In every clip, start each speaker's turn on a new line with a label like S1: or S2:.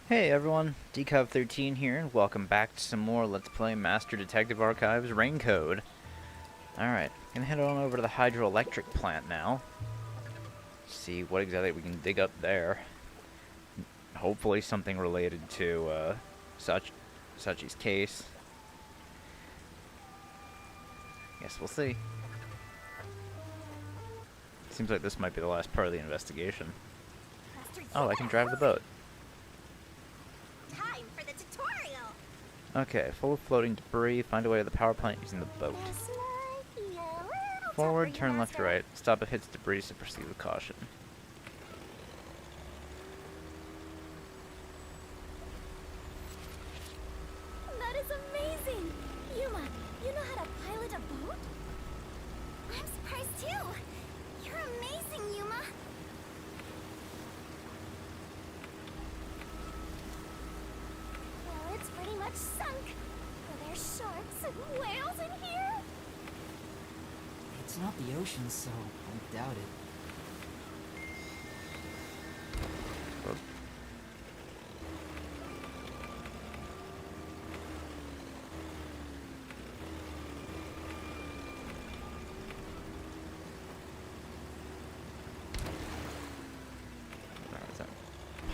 S1: Hey everyone, Decov13 here, and welcome back to some more Let's Play Master Detective Archives Rain Code. Alright, gonna head on over to the hydroelectric plant now. See what exactly we can dig up there. Hopefully something related to Sachi's case. Guess we'll see. Seems like this might be the last part of the investigation. Oh, I can drive the boat.
S2: Time for the tutorial.
S1: Okay, full of floating debris, find a way to the power plant using the boat. Forward, turn left or right. Stop if it hits debris, so proceed with caution.
S2: That is amazing! Yuma, you know how to pilot a boat? I'm surprised too! You're amazing, Yuma! Well, it's pretty much sunk. Are there sharks and whales in here?
S3: It's not the ocean, so I doubt it.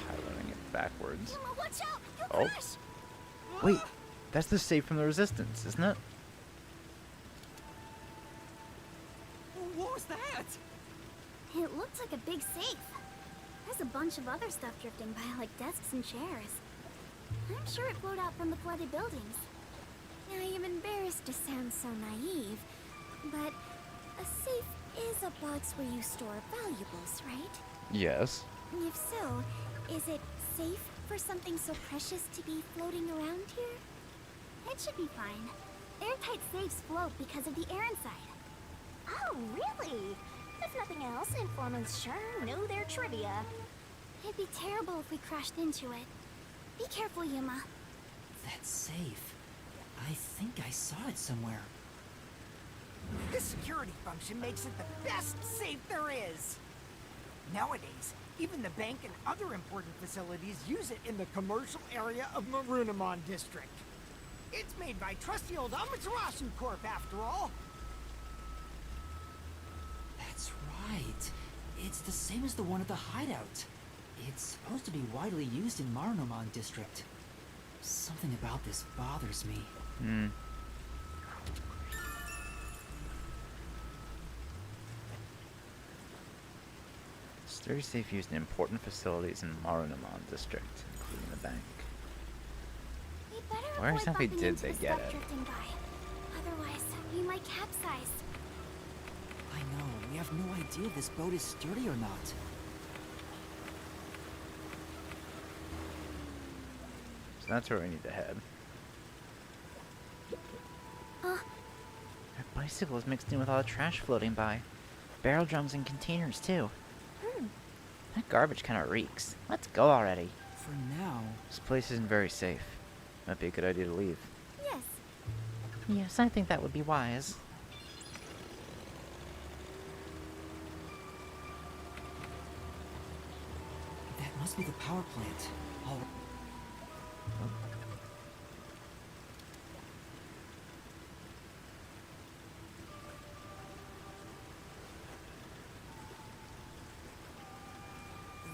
S1: Piloting it backwards.
S2: Yuma, watch out!
S1: Oh.
S2: You'll crash!
S1: Wait, that's the safe from the Resistance, isn't it?
S3: What was that?
S2: It looked like a big safe. There's a bunch of other stuff drifting by, like desks and chairs. I'm sure it flowed out from the flooded buildings. I am embarrassed to sound so naive, but a safe is a box where you store valuables, right?
S1: Yes.
S2: If so, is it safe for something so precious to be floating around here? It should be fine. Airtight safes float because of the air inside. Oh, really? If nothing else, informants sure know their trivia. It'd be terrible if we crashed into it. Be careful, Yuma.
S3: That's safe. I think I saw it somewhere.
S4: This security function makes it the best safe there is. Nowadays, even the bank and other important facilities use it in the commercial area of Marunimon District. It's made by trusty old Amaterasu Corp, after all.
S3: That's right. It's the same as the one at the hideout. It's supposed to be widely used in Marunimon District. Something about this bothers me.
S1: Sturdy safe used in important facilities in Marunimon District, including the bank.
S2: We better
S1: Where
S2: avoid
S1: exactly
S2: bumping
S1: did
S2: into
S1: they
S2: the
S1: get
S2: stuff
S1: it?
S2: drifting by. Otherwise, we might capsize.
S3: I know, we have no idea if this boat is sturdy or not.
S1: So that's where we need to head.
S2: Huh?
S1: Our bicycle is mixed in with all the trash floating by. Barrel drums and containers, too. That garbage kind of reeks. Let's go already.
S3: For now,
S1: This place isn't very safe. Might be a good idea to leave.
S2: Yes.
S1: Yes, I think that would be wise.
S3: that must be the power plant. All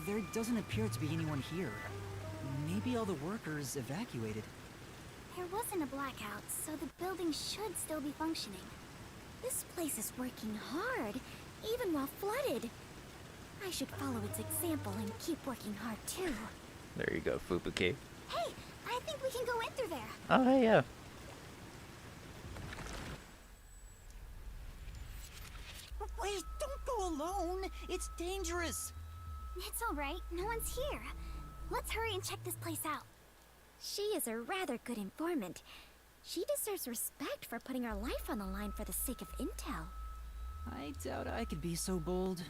S3: There doesn't appear to be anyone here. Maybe all the workers evacuated.
S2: There wasn't a blackout, so the building should still be functioning. This place is working hard, even while flooded. I should follow its example and keep working hard too.
S1: There you go, Fubuki.
S2: Hey, I think we can go in through there.
S1: Oh, hey, yeah.
S3: Wait, don't go alone! It's dangerous!
S2: It's all right, no one's here. Let's hurry and check this place out. She is a rather good informant. She deserves respect for putting her life on the line for the sake of intel.
S3: I doubt I could be so bold.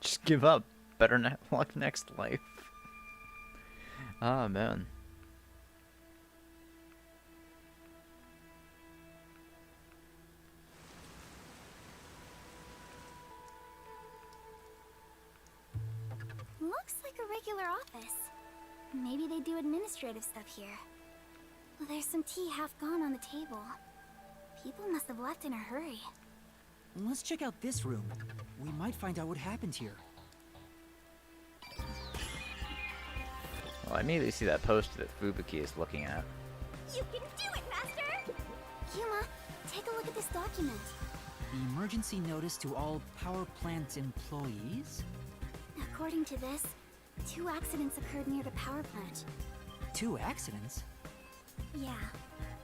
S1: Just give up. Better luck next life. Ah, man.
S2: like a regular office. Maybe they do administrative stuff here. There's some tea half gone on the table. People must have left in a hurry.
S3: Let's check out this room. We might find out what happened here.
S1: Well, I immediately see that poster that Fubuki is looking at.
S2: You can do it, Master! Yuma, take a look at this document.
S3: The emergency notice to all power plant employees?
S2: According to this, 2 accidents occurred near the power plant.
S3: 2 accidents?
S2: Yeah.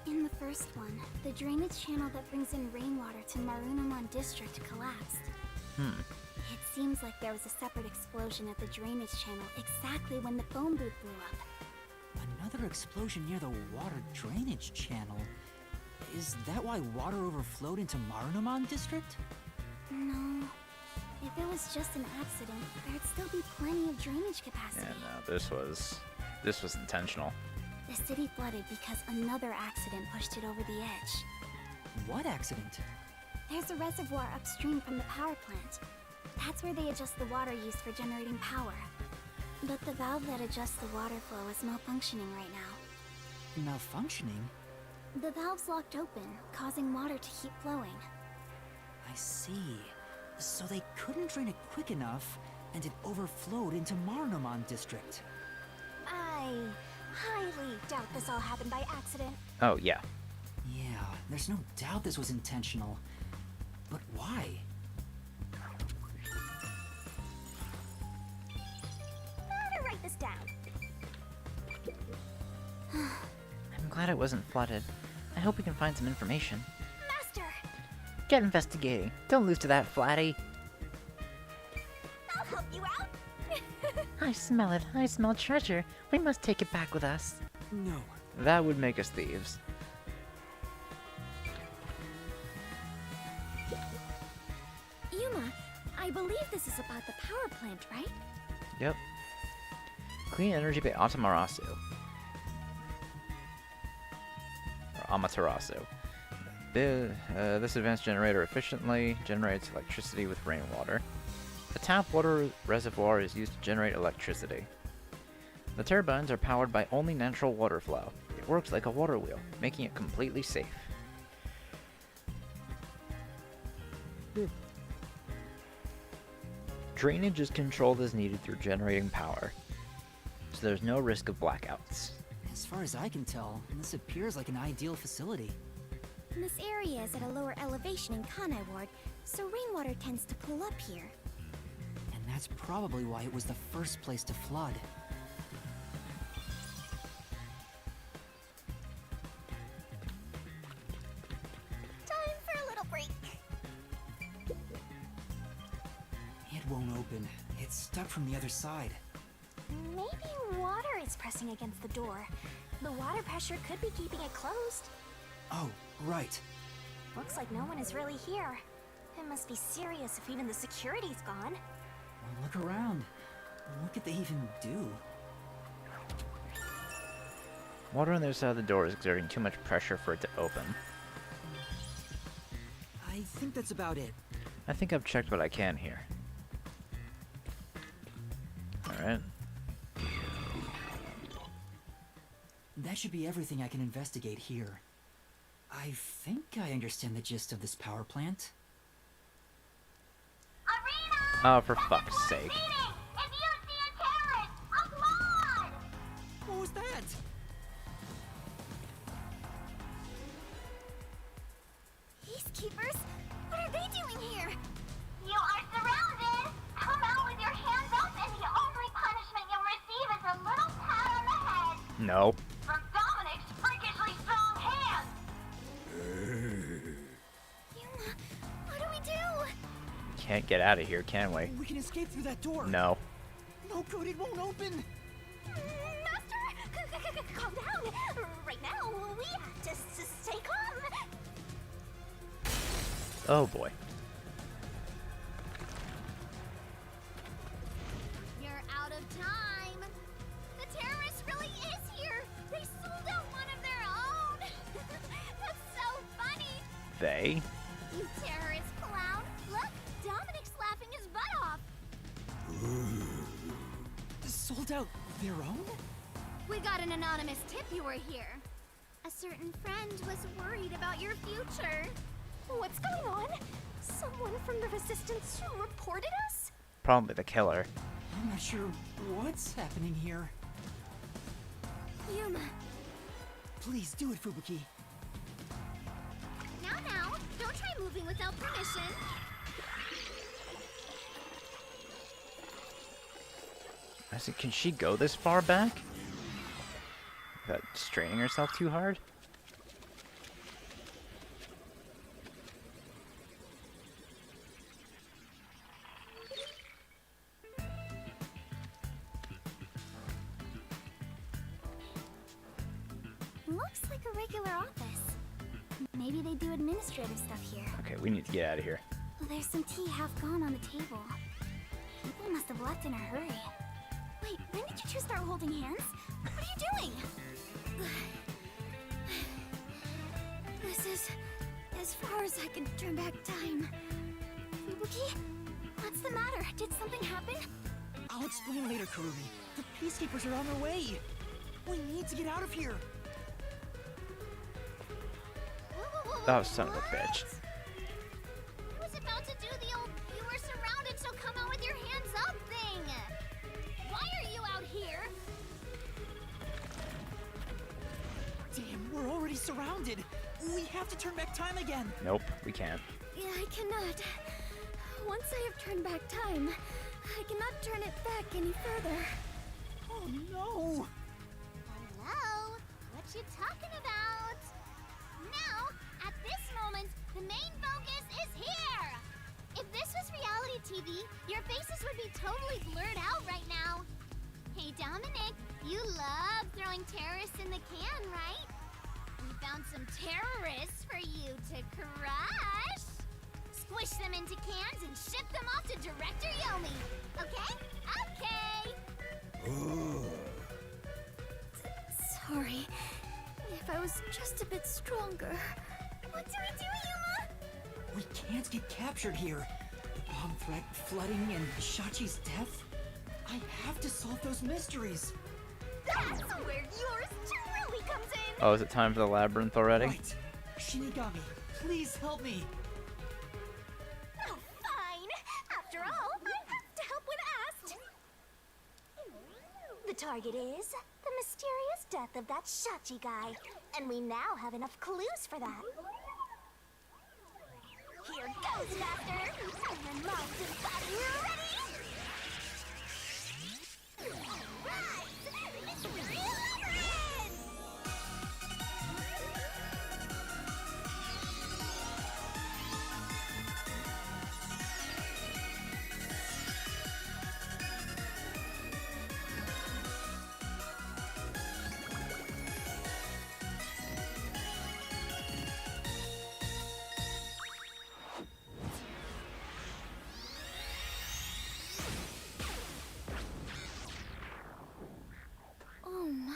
S2: In the first one, the drainage channel that brings in rainwater to Marunouman District collapsed. It seems like there was a separate explosion at the drainage channel exactly when the phone booth blew up.
S3: Another explosion near the water drainage channel. Is that why water overflowed into Marunouman District?
S2: No. If it was just an accident, there'd still be plenty of drainage capacity.
S1: Yeah, no, this was intentional.
S2: The city flooded because another accident pushed it over the edge.
S3: What accident?
S2: There's a reservoir upstream from the power plant. That's where they adjust the water used for generating power. But the valve that adjusts the water flow is malfunctioning right now.
S3: Malfunctioning?
S2: The valve's locked open, causing water to keep flowing.
S3: I see. So they couldn't drain it quick enough, and it overflowed into Marunouman District.
S2: I highly doubt this all happened by accident.
S1: Oh, yeah.
S3: Yeah, there's no doubt this was intentional. But why?
S2: Better write this down.
S1: I'm glad it wasn't flooded. I hope we can find some information.
S2: Master!
S1: Get investigating. Don't lose to that, Flatty.
S2: I'll help you out!
S1: I smell it. I smell treasure. We must take it back with us.
S3: No.
S1: That would make us thieves.
S2: Yuma, I believe this is about the power plant, right?
S1: Yep. Clean energy by Amaterasu. Or Amaterasu. This advanced generator efficiently generates electricity with rainwater. The tap water reservoir is used to generate electricity. The turbines are powered by only natural water flow. It works like a water wheel, making it completely safe. Drainage is controlled as needed through generating power, so there's no risk of blackouts.
S3: As far as I can tell, this appears like an ideal facility.
S2: This area is at a lower elevation in Kanai Ward, so rainwater tends to pool up here.
S3: And that's probably why it was the first place to flood.
S2: Time for a little break.
S3: It won't open. It's stuck from the other side.
S2: Maybe water is pressing against the door. The water pressure could be keeping it closed.
S3: Oh, right.
S2: Looks like no one is really here. It must be serious if even the security's gone.
S3: Well, look around. What could they even do?
S1: Water on the other side of the door is exerting too much pressure for it to open.
S3: I think that's about it.
S1: I think I've checked what I can here. Alright.
S3: That should be everything I can investigate here. I think I understand the gist of this power plant.
S1: Oh, for fuck's sake.
S3: What was that?
S2: Peacekeepers? What are they doing here?
S5: You are surrounded! Come out with your hands up and the only punishment you'll receive is a little pat on the head
S1: No.
S5: from Dominic's freakishly strong hand!
S2: Yuma, what do we do?
S1: Can't get out of here, can we?
S3: We can escape through that door.
S1: No.
S3: No good, it won't open.
S2: Master! Calm down! Right now, we have to stay calm!
S1: Oh boy.
S2: You're out of time! The terrorist really is here! They sold out one of their own! That's so funny!
S1: They?
S2: You terrorist clown! Look! Dominic's laughing his butt off!
S3: called out their own?
S2: We got an anonymous tip you were here. A certain friend was worried about your future.
S6: What's going on? Someone from the Resistance reported us?
S1: Probably the killer.
S3: I'm not sure what's happening here.
S2: Yuma,
S3: Please do it, Fubuki.
S2: now, don't try moving without permission.
S1: I said, can she go this far back? Without straining herself too hard?
S2: Looks like a regular office. Maybe they do administrative stuff here.
S1: Okay, we need to get out of here.
S2: Well, there's some tea half gone on the table. People must have left in a hurry. Wait, when did you two start holding hands? What are you doing? This is as far as I can turn back time. Fubuki, what's the matter? Did something happen?
S3: I'll explain later, Kurumi. The peacekeepers are on their way. We need to get out of here.
S1: Oh, son of a bitch.
S2: I was about to do the old "you were surrounded, so come out with your hands up" thing. Why are you out here?
S3: Damn, we're already surrounded. We have to turn back time again.
S1: Nope, we can't.
S2: Yeah, I cannot. Once I have turned back time, I cannot turn it back any further.
S3: Oh no!
S2: Hello? What you talking about? Now, at this moment, the main focus is here! If this was reality TV, your faces would be totally blurred out right now. Hey, Dominic, you love throwing terrorists in the can, right? We found some terrorists for you to crush. Squish them into cans and ship them off to Director Yomi. Okay? Okay! Sorry. If I was just a bit stronger. What do we do, Yuma?
S3: We can't get captured here. The bomb threat, flooding, and Shachi's death. I have to solve those mysteries.
S6: That's where yours truly comes in!
S1: Oh, is it time for the labyrinth already?
S3: Right. Shinigami, please help me.
S6: Oh, fine. After all, I have to help when asked. The target is the mysterious death of that Shachi guy. And we now have enough clues for that. Here goes, Master! And the monster's body ready! Rise! Mystery Labyrinth!
S2: Oh my.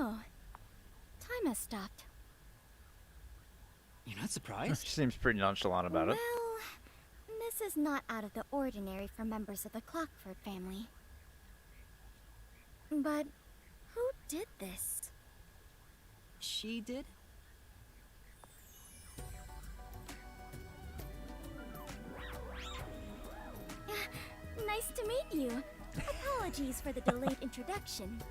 S2: Oh, time has stopped.
S3: You're not surprised?
S1: She seems pretty nonchalant about it.
S2: Well, this is not out of the ordinary for members of the Clockford family. But who did this?
S3: She did?
S2: Nice to meet you. Apologies for the delayed introduction.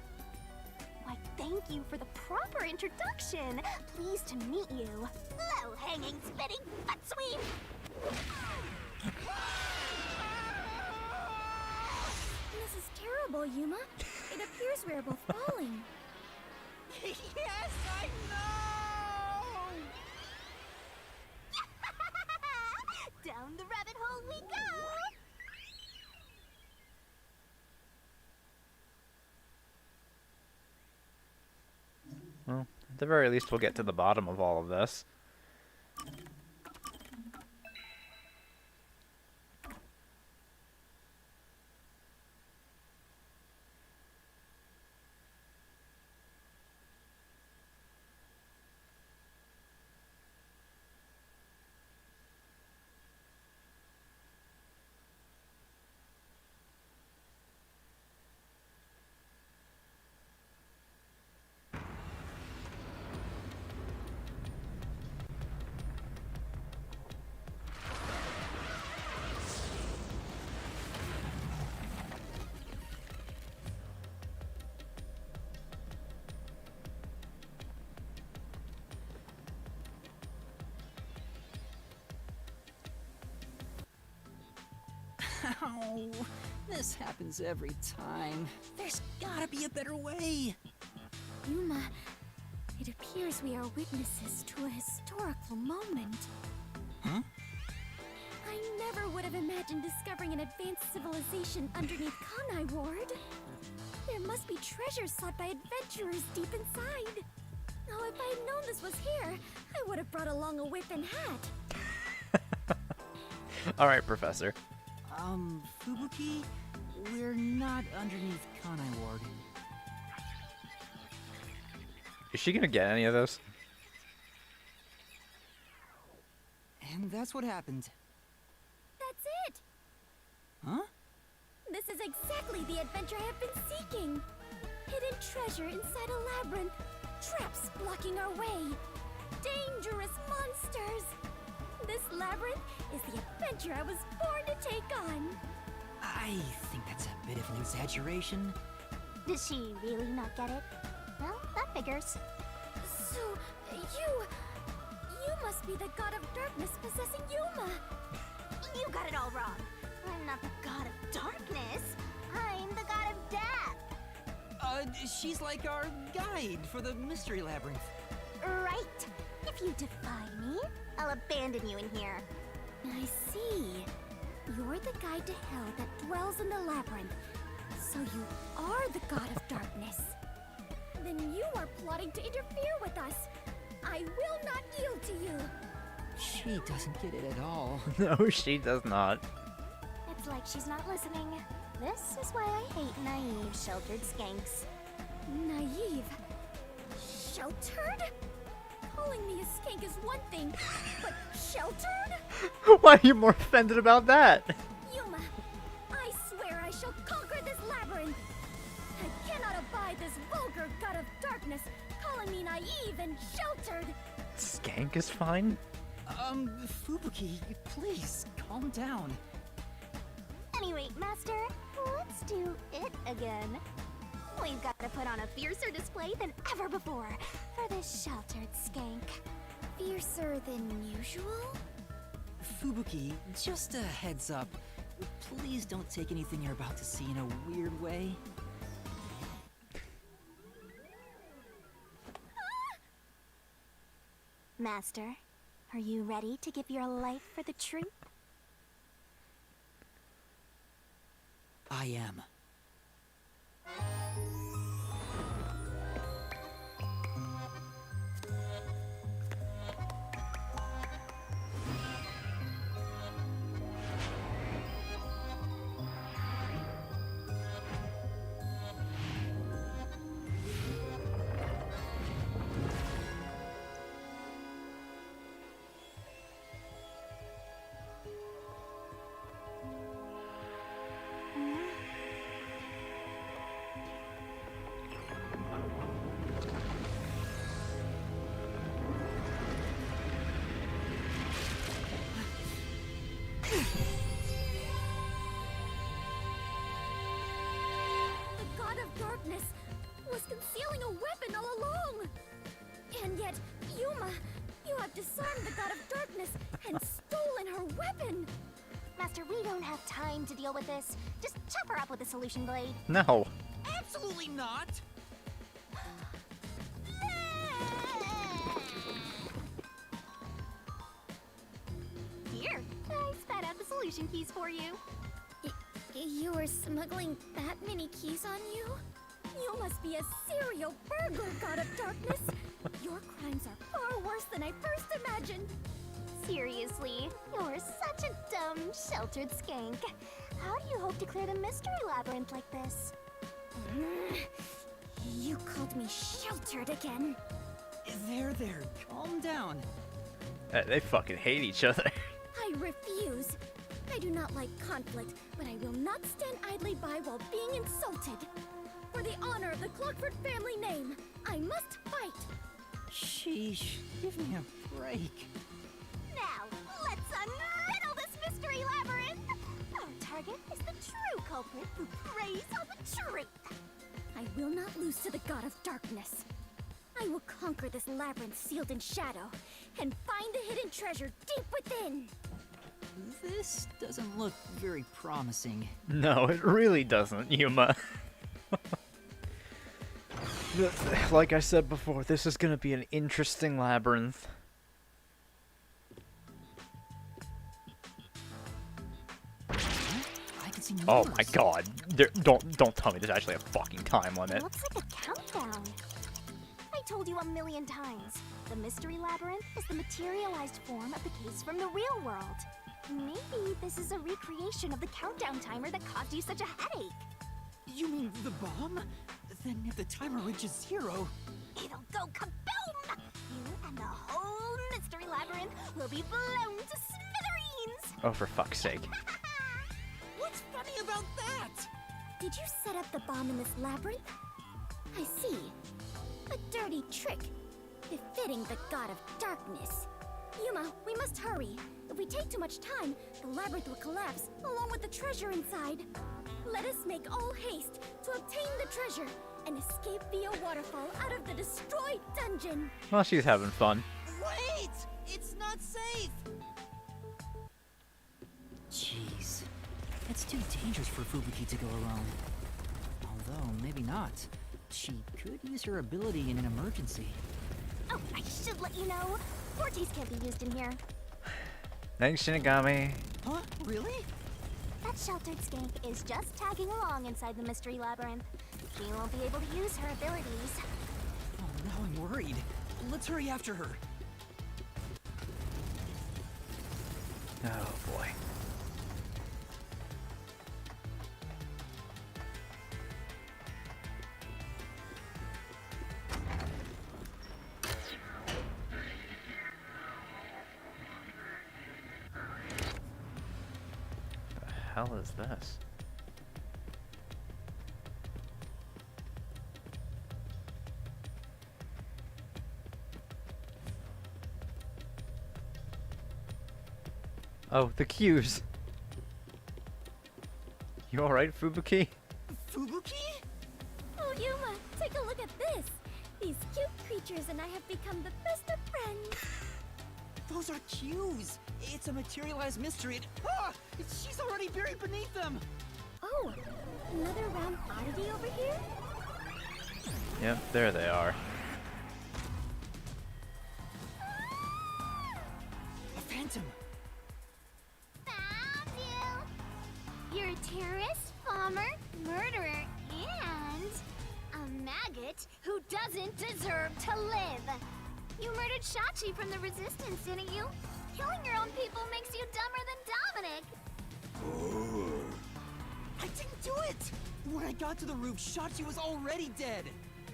S6: Why, thank you for the proper introduction. Pleased to meet you.
S2: Low-hanging, spitting butt sweep! This is terrible, Yuma. It appears we are both falling.
S4: Yes, I know!
S2: Down the rabbit hole we go!
S1: the very least, we'll get to the bottom of all of this.
S3: Ow! This happens every time. There's gotta be a better way.
S2: Yuma, it appears we are witnesses to a historical moment.
S3: Huh?
S2: I never would have imagined discovering an advanced civilization underneath Kanai Ward. There must be treasures sought by adventurers deep inside. Oh, if I had known this was here, I would have brought along a whip and hat.
S1: Alright, Professor.
S3: Fubuki? We're not underneath Kanai Ward.
S1: Is she gonna get any of this?
S3: And that's what happened.
S2: That's it!
S3: Huh?
S2: This is exactly the adventure I have been seeking. Hidden treasure inside a labyrinth. Traps blocking our way. Dangerous monsters. This labyrinth is the adventure I was born to take on.
S3: I think that's a bit of an exaggeration.
S6: Did she really not get it? Well, that figures.
S2: So, you must be the god of darkness possessing Yuma.
S6: You got it all wrong. I'm not the god of darkness. I'm the god of death.
S3: She's like our guide for the mystery labyrinth.
S6: Right. If you defy me, I'll abandon you in here.
S2: I see. You're the guide to hell that dwells in the labyrinth. So you are the god of darkness. Then you are plotting to interfere with us. I will not yield to you.
S3: She doesn't get it at all.
S1: No, she does not.
S6: It's like she's not listening. This is why I hate naive, sheltered skanks.
S2: Naive. Sheltered? Calling me a skank is one thing, but sheltered?
S1: Why are you more offended about that?
S2: Yuma, I swear I shall conquer this labyrinth. I cannot abide this vulgar god of darkness calling me naive and sheltered.
S1: Skank is fine?
S3: Fubuki, please, calm down.
S6: Anyway, Master, let's do it again. We've got to put on a fiercer display than ever before for this sheltered skank.
S2: Fiercer than usual?
S3: Fubuki, just a heads up. Please don't take anything you're about to see in a weird way.
S6: Master, are you ready to give your life for the truth?
S3: I am.
S2: The god of darkness was concealing a weapon all along. And yet, Yuma, you have disarmed the god of darkness and stolen her weapon.
S6: Master, we don't have time to deal with this. Just chop her up with a solution blade.
S1: No.
S3: Absolutely not!
S6: Here, I spat out the solution keys for you.
S2: You were smuggling that many keys on you? You must be a serial burglar, god of darkness. Your crimes are far worse than I first imagined.
S6: Seriously, you're such a dumb, sheltered skank. How do you hope to clear the mystery labyrinth like this?
S2: You called me sheltered again.
S3: There, calm down.
S1: They fucking hate each other.
S2: I refuse. I do not like conflict, but I will not stand idly by while being insulted. For the honor of the Clockford family name, I must fight.
S3: Sheesh, give me a break.
S6: Now, let's unriddle this mystery labyrinth! Our target is the true culprit who preys on the truth.
S2: I will not lose to the god of darkness. I will conquer this labyrinth sealed in shadow and find the hidden treasure deep within.
S3: This doesn't look very promising.
S1: No, it really doesn't, Yuma. Like I said before, this is gonna be an interesting labyrinth.
S3: I can see
S1: Oh
S3: numbers.
S1: my god. Don't tell me there's actually a fucking time
S6: It
S1: limit.
S6: looks like a countdown. I told you 1,000,000 times. The mystery labyrinth is the materialized form of the case from the real world. Maybe this is a recreation of the countdown timer that caused you such a headache.
S3: You mean the bomb? Then if the timer reaches 0...
S6: It'll go kaboom! You and the whole mystery labyrinth will be blown to smithereens!
S1: Oh, for fuck's sake.
S3: What's funny about that?
S2: Did you set up the bomb in this labyrinth? I see. A dirty trick, befitting the god of darkness. Yuma, we must hurry. If we take too much time, the labyrinth will collapse, along with the treasure inside. Let us make all haste to obtain the treasure and escape via waterfall out of the destroyed dungeon.
S1: Well, she's having fun.
S3: Wait! It's not safe! Jeez. It's too dangerous for Fubuki to go alone. Although, maybe not. She could use her ability in an emergency.
S6: Oh, I should let you know. Forties can't be used in here.
S1: Thanks, Shinigami.
S3: Huh? Really?
S6: That sheltered skank is just tagging along inside the mystery labyrinth. She won't be able to use her abilities.
S3: Oh, now I'm worried. Let's hurry after her.
S1: Oh boy. The hell is this? Oh, the cues. You alright, Fubuki?
S3: Fubuki?
S2: Oh, Yuma, take a look at this. These cute creatures and I have become the best of friends.
S3: Those are cues! It's a materialized mystery and... Ah! She's already buried beneath them!
S2: Oh, another round oddity over here?
S1: Yep, there they are.
S3: A phantom!
S6: Found you! You're a terrorist, bomber, murderer, and a maggot who doesn't deserve to live. You murdered Shachi from the Resistance, didn't you? Killing your own people makes you dumber than Dominic.
S3: I didn't do it! When I got to the roof, Shachi was already dead!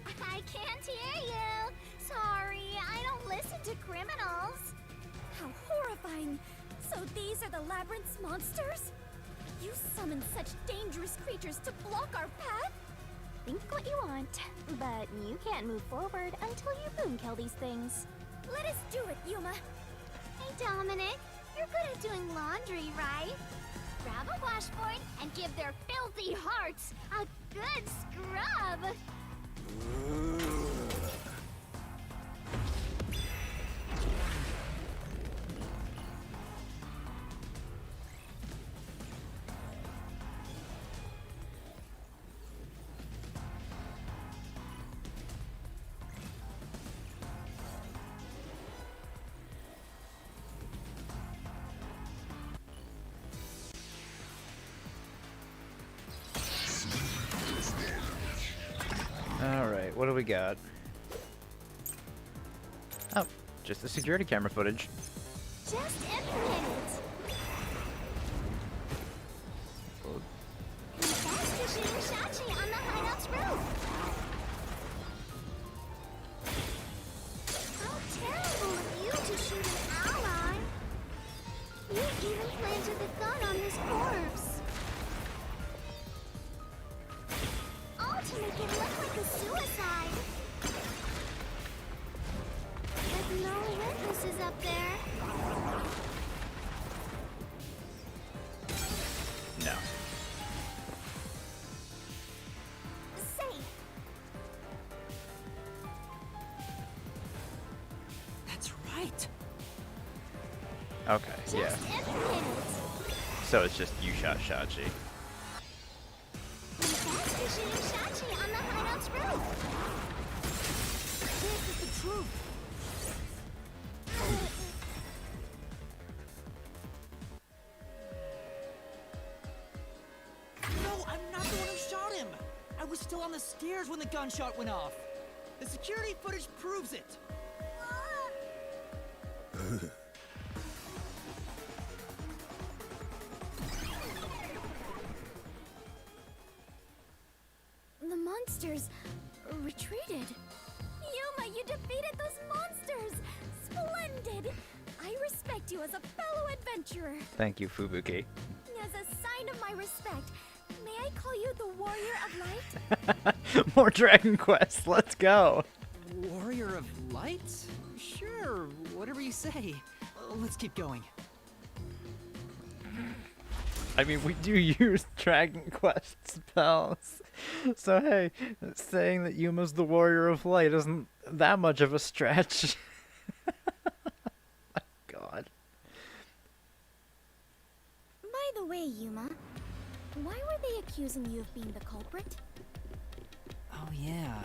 S6: I can't hear you. Sorry, I don't listen to criminals.
S2: How horrifying! So these are the labyrinth's monsters? You summoned such dangerous creatures to block our path?
S6: Think what you want, but you can't move forward until you boom kill these things.
S2: Let us do it, Yuma.
S6: Hey Dominic, you're good at doing laundry, right? Grab a washboard and give their filthy hearts a good scrub.
S1: Alright, what do we got? Just the security camera footage.
S6: Just implement it. Faster shooting Shachi on the hideout's roof. How terrible of you to shoot an ally. You even planted the gun on his corpse. All to make it look like a suicide. With no witnesses up there.
S1: No.
S6: Safe.
S3: That's right.
S1: Okay, yeah.
S6: Just implement it.
S1: So it's just you shot Shachi.
S6: Faster shooting Shachi on the hideout's roof. This is the truth.
S3: No, I'm not the one who shot him. I was still on the stairs when the gunshot went off. The security footage proves it.
S6: The monsters retreated. Yuma, you defeated those monsters! Splendid! I respect you as a fellow adventurer.
S1: Thank you, Fubuki.
S6: As a sign of my respect, may I call you the Warrior of Light?
S1: More Dragon Quest, let's go.
S3: Warrior of Light? Sure, whatever you say. Let's keep going.
S1: I mean, we do use Dragon Quest spells. So hey, saying that Yuma's the Warrior of Light isn't that much of a stretch. My God.
S6: By the way, Yuma, why were they accusing you of being the culprit?
S3: Oh yeah,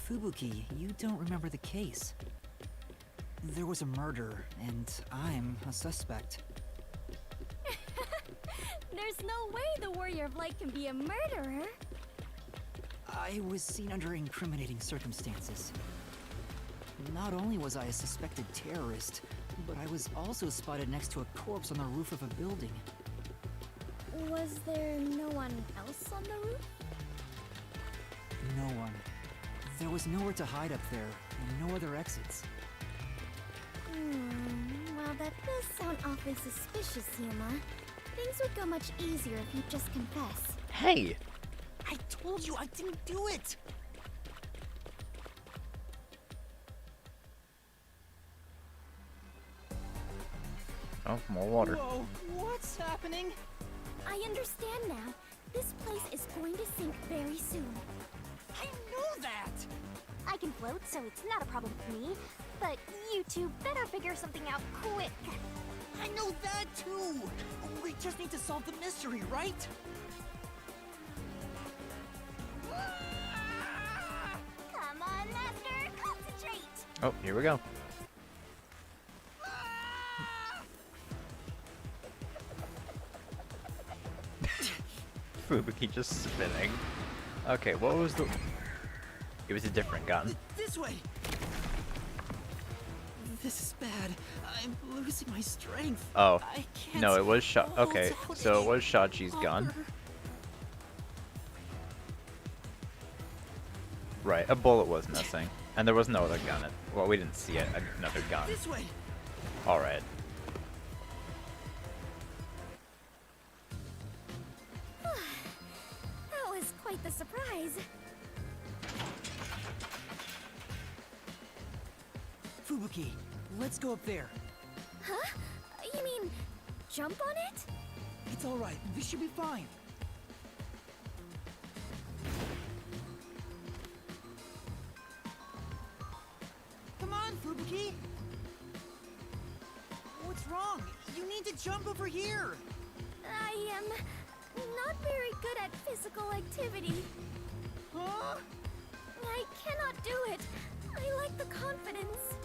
S3: Fubuki, you don't remember the case. There was a murder, and I'm a suspect.
S6: There's no way the Warrior of Light can be a murderer.
S3: I was seen under incriminating circumstances. Not only was I a suspected terrorist, but I was also spotted next to a corpse on the roof of a building.
S6: Was there no one else on the roof?
S3: No one. There was nowhere to hide up there, and no other exits.
S6: Well, that does sound awfully suspicious, Yuma. Things would go much easier if you just confess.
S1: Hey!
S3: I told you I didn't do it!
S1: Oh, more water.
S3: Whoa, what's happening?
S6: I understand now. This place is going to sink very soon.
S3: I know that!
S6: I can float, so it's not a problem for me. But you two better figure something out quick.
S3: I know that too! We just need to solve the mystery, right?
S6: Come on, Master, concentrate!
S1: Oh, here we go. Fubuki just spinning. Okay, what was the... It was a different gun.
S3: This way! This is bad. I'm losing my strength.
S1: Oh.
S3: I can't
S1: No, it was shot.
S3: hold
S1: Okay,
S3: out
S1: so it
S3: any
S1: was Shachi's gun.
S3: longer.
S1: Right, a bullet was missing. And there was no other gun. Well, we didn't see it. Another gun.
S3: This way!
S1: Alright.
S6: That was quite the surprise.
S3: Fubuki, let's go up there.
S6: Huh? You mean jump on it?
S3: It's alright, this should be fine. Come on, Fubuki! What's wrong? You need to jump over here!
S6: I am not very good at physical activity.
S3: Huh?
S6: I cannot do it. I lack the confidence.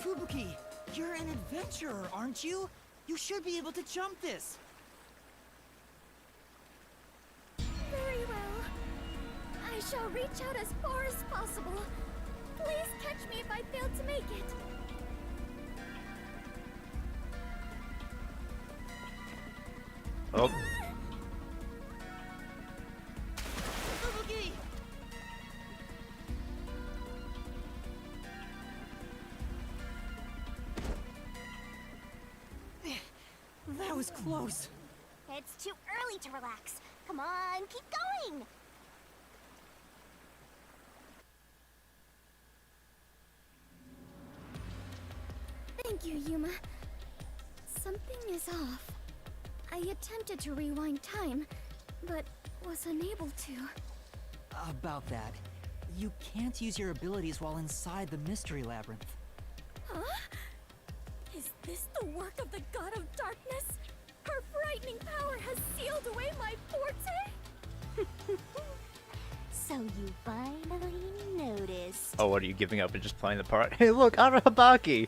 S3: Fubuki, you're an adventurer, aren't you? You should be able to jump this.
S6: Very well. I shall reach out as far as possible. Please catch me if I fail to make it.
S1: Oh.
S3: That was close.
S6: It's too early to relax. Come on, keep going.
S2: Thank you, Yuma. Something is off. I attempted to rewind time, but was unable to.
S3: About that, you can't use your abilities while inside the Mystery Labyrinth.
S2: Huh? Is this the work of the God of Darkness? Her frightening power has sealed away my forte?
S6: So you finally noticed.
S1: Oh, what are you giving up and just playing the part? Hey, look, Arahabaki!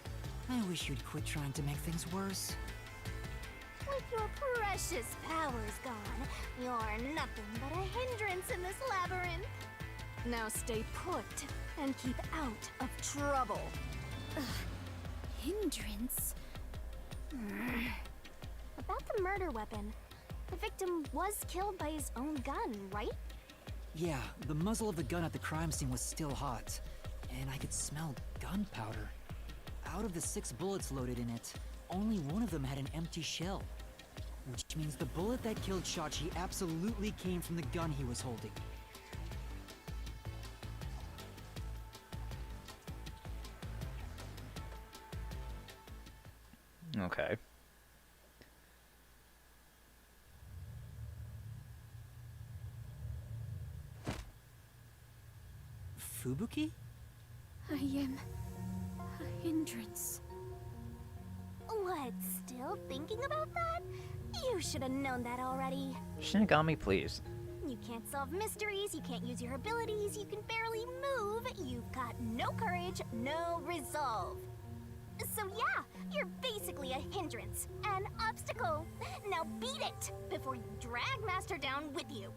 S3: I wish you'd quit trying to make things worse.
S6: With your precious powers gone, you're nothing but a hindrance in this labyrinth. Now stay put and keep out of trouble.
S2: Hindrance?
S6: About the murder weapon. The victim was killed by his own gun, right?
S3: Yeah, the muzzle of the gun at the crime scene was still hot, and I could smell gunpowder. Out of the 6 bullets loaded in it, only one of them had an empty shell. Which means the bullet that killed Shachi absolutely came from the gun he was holding.
S1: Okay.
S3: Fubuki?
S2: I am a hindrance.
S6: What, still thinking about that? You should have known that already.
S1: Shinigami, please.
S6: You can't solve mysteries, you can't use your abilities, you can barely move, you've got no courage, no resolve. So yeah, you're basically a hindrance, an obstacle. Now beat it before you drag Master down with you.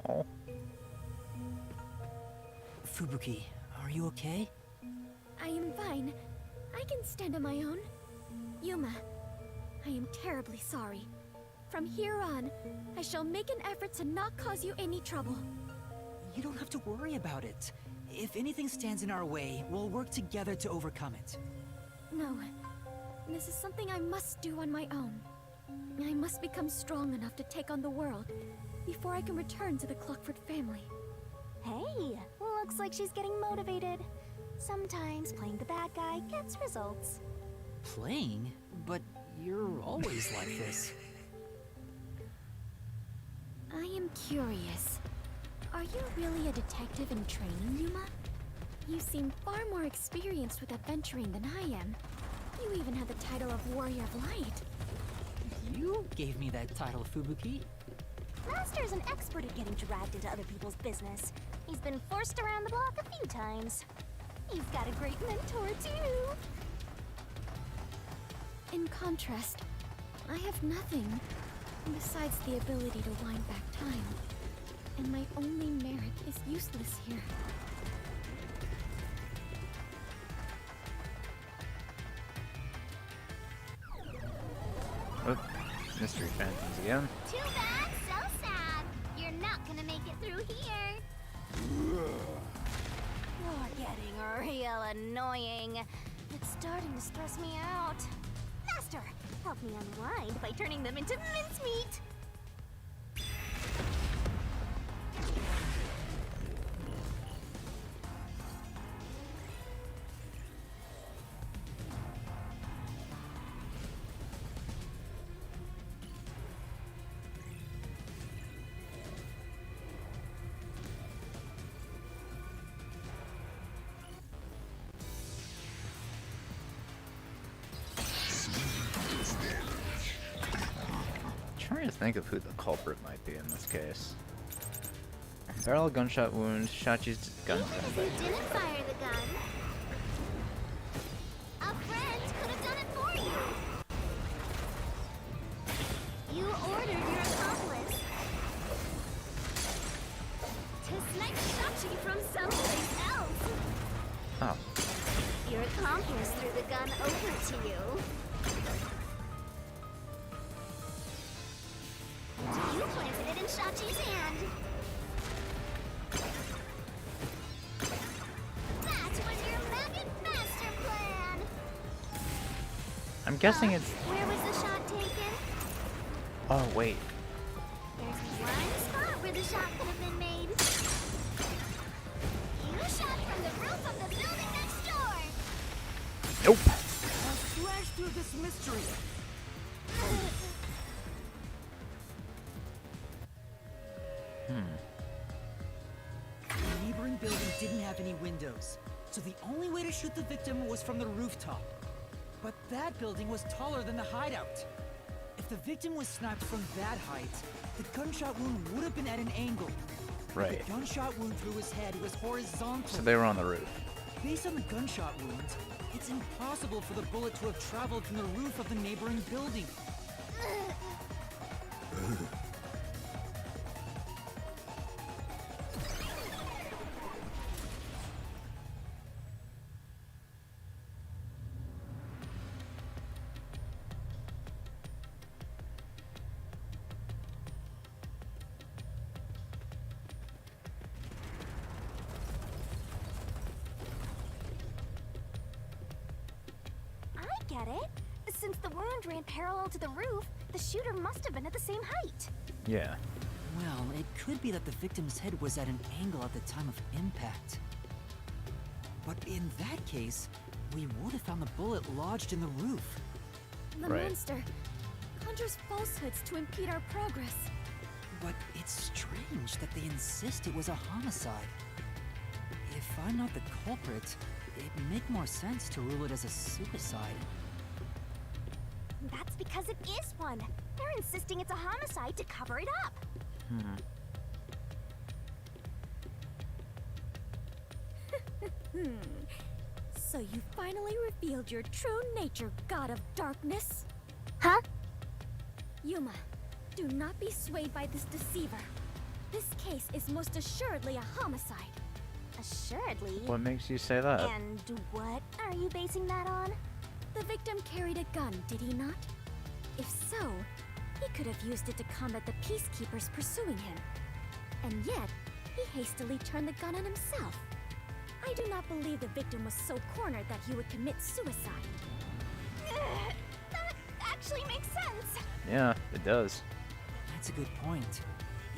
S1: Oh.
S3: Fubuki, are you okay?
S2: I am fine. I can stand on my own. Yuma, I am terribly sorry. From here on, I shall make an effort to not cause you any trouble.
S3: You don't have to worry about it. If anything stands in our way, we'll work together to overcome it.
S2: No, this is something I must do on my own. I must become strong enough to take on the world before I can return to the Clockford family.
S6: Hey, looks like she's getting motivated. Sometimes playing the bad guy gets results.
S3: Playing? But you're always like this.
S2: I am curious. Are you really a detective in training, Yuma? You seem far more experienced with adventuring than I am. You even have the title of Warrior of Light.
S3: You gave me that title, Fubuki.
S6: Master's an expert at getting dragged into other people's business. He's been forced around the block a few times. You've got a great mentor, too.
S2: In contrast, I have nothing besides the ability to wind back time. And my only merit is useless here.
S1: Oh, mystery phantoms again.
S6: Too bad, so sad. You're not gonna make it through here. You're getting real annoying. It's starting to stress me out. Master, help me unwind by turning them into mincemeat.
S1: Trying to think of who the culprit might be in this case. Barrel gunshot wound, Shachi's gun.
S6: Because you didn't fire the gun. A friend could have done it for you. You ordered your accomplice to snipe Shachi from someplace else.
S1: Oh.
S6: Your accomplice threw the gun over to you. planted it in Shachi's hand. That was your maggot master plan.
S1: I'm guessing it's...
S6: Where was the shot taken?
S1: Oh, wait.
S6: There's one spot where the shot could have been made. You shot from the roof of the building next door.
S1: Nope.
S3: I'll slash through this mystery. The neighboring building didn't have any windows, so the only way to shoot the victim was from the rooftop. But that building was taller than the hideout. If the victim was sniped from that height, the gunshot wound would have been at an angle.
S1: Right.
S3: The gunshot wound through his head was horizontal.
S1: So they were on the roof.
S3: Based on the gunshot wound, it's impossible for the bullet to have traveled from the roof of the neighboring building.
S6: I get it. Since the wound ran parallel to the roof, the shooter must have been at the same height.
S1: Yeah.
S3: Well, it could be that the victim's head was at an angle at the time of impact. But in that case, we would have found the bullet lodged in the roof.
S2: The
S1: Right.
S2: monster conjures falsehoods to impede our progress.
S3: But it's strange that they insist it was a homicide. If I'm not the culprit, it'd make more sense to rule it as a suicide.
S6: That's because it is one. They're insisting it's a homicide to cover it up.
S2: So you finally revealed your true nature, God of Darkness.
S6: Huh?
S2: Yuma, do not be swayed by this deceiver. This case is most assuredly a homicide.
S6: Assuredly.
S1: What makes you say that?
S6: And what are you basing that on?
S2: The victim carried a gun, did he not? If so, he could have used it to combat the peacekeepers pursuing him. And yet, he hastily turned the gun on himself. I do not believe the victim was so cornered that he would commit suicide.
S6: That actually makes sense.
S1: Yeah, it does.
S3: That's a good point.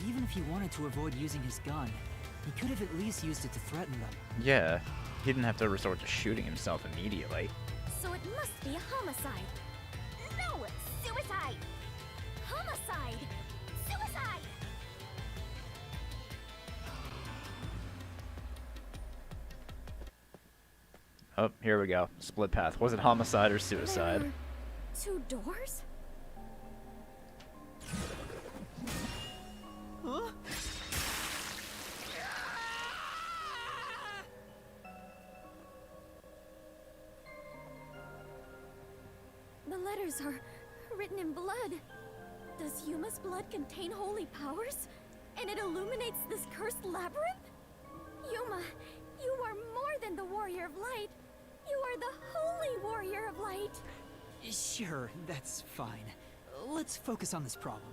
S3: Even if he wanted to avoid using his gun, he could have at least used it to threaten them.
S1: Yeah. He didn't have to resort to shooting himself immediately.
S2: So it must be a homicide.
S6: No, suicide.
S2: Homicide!
S6: Suicide.
S1: Oh, here we go. Split path. Was it homicide or
S2: There
S1: suicide?
S2: are 2 doors?
S3: Huh?
S2: The letters are written in blood. Does Yuma's blood contain holy powers? And it illuminates this cursed labyrinth? Yuma, you are more than the warrior of light. You are the holy warrior of light.
S3: Sure, that's fine. Let's focus on this problem.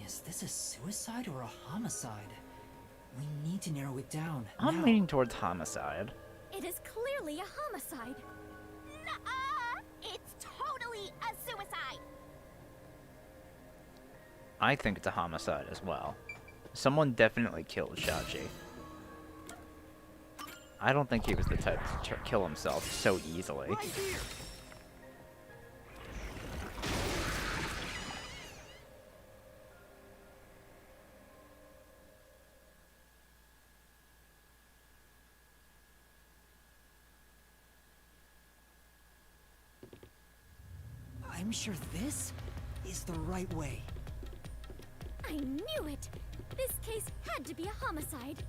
S3: Is this a suicide or a homicide? We need to narrow it down.
S1: I'm
S3: now.
S1: leaning towards homicide.
S2: It is clearly a homicide.
S6: Nuh-uh. It's totally a suicide.
S1: I think it's a homicide as well. Someone definitely killed Shachi. I don't think he was the type to kill himself so easily.
S3: Right here. I'm sure this is the right way.
S2: I knew it! This case had to be a homicide.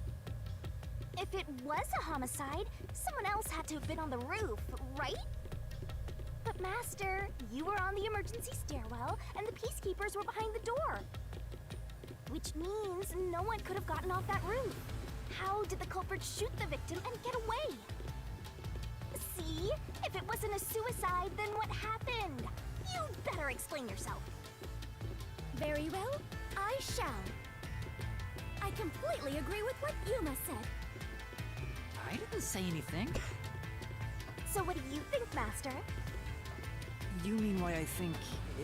S6: If it was a homicide, someone else had to have been on the roof, right? But Master, you were on the emergency stairwell, and the peacekeepers were behind the door. Which means no one could have gotten off that roof. How did the culprit shoot the victim and get away? See? If it wasn't a suicide, then what happened? You better explain yourself.
S2: Very well. I shall. I completely agree with what Yuma said.
S3: I didn't say anything.
S6: So what do you think, Master?
S3: You mean why I think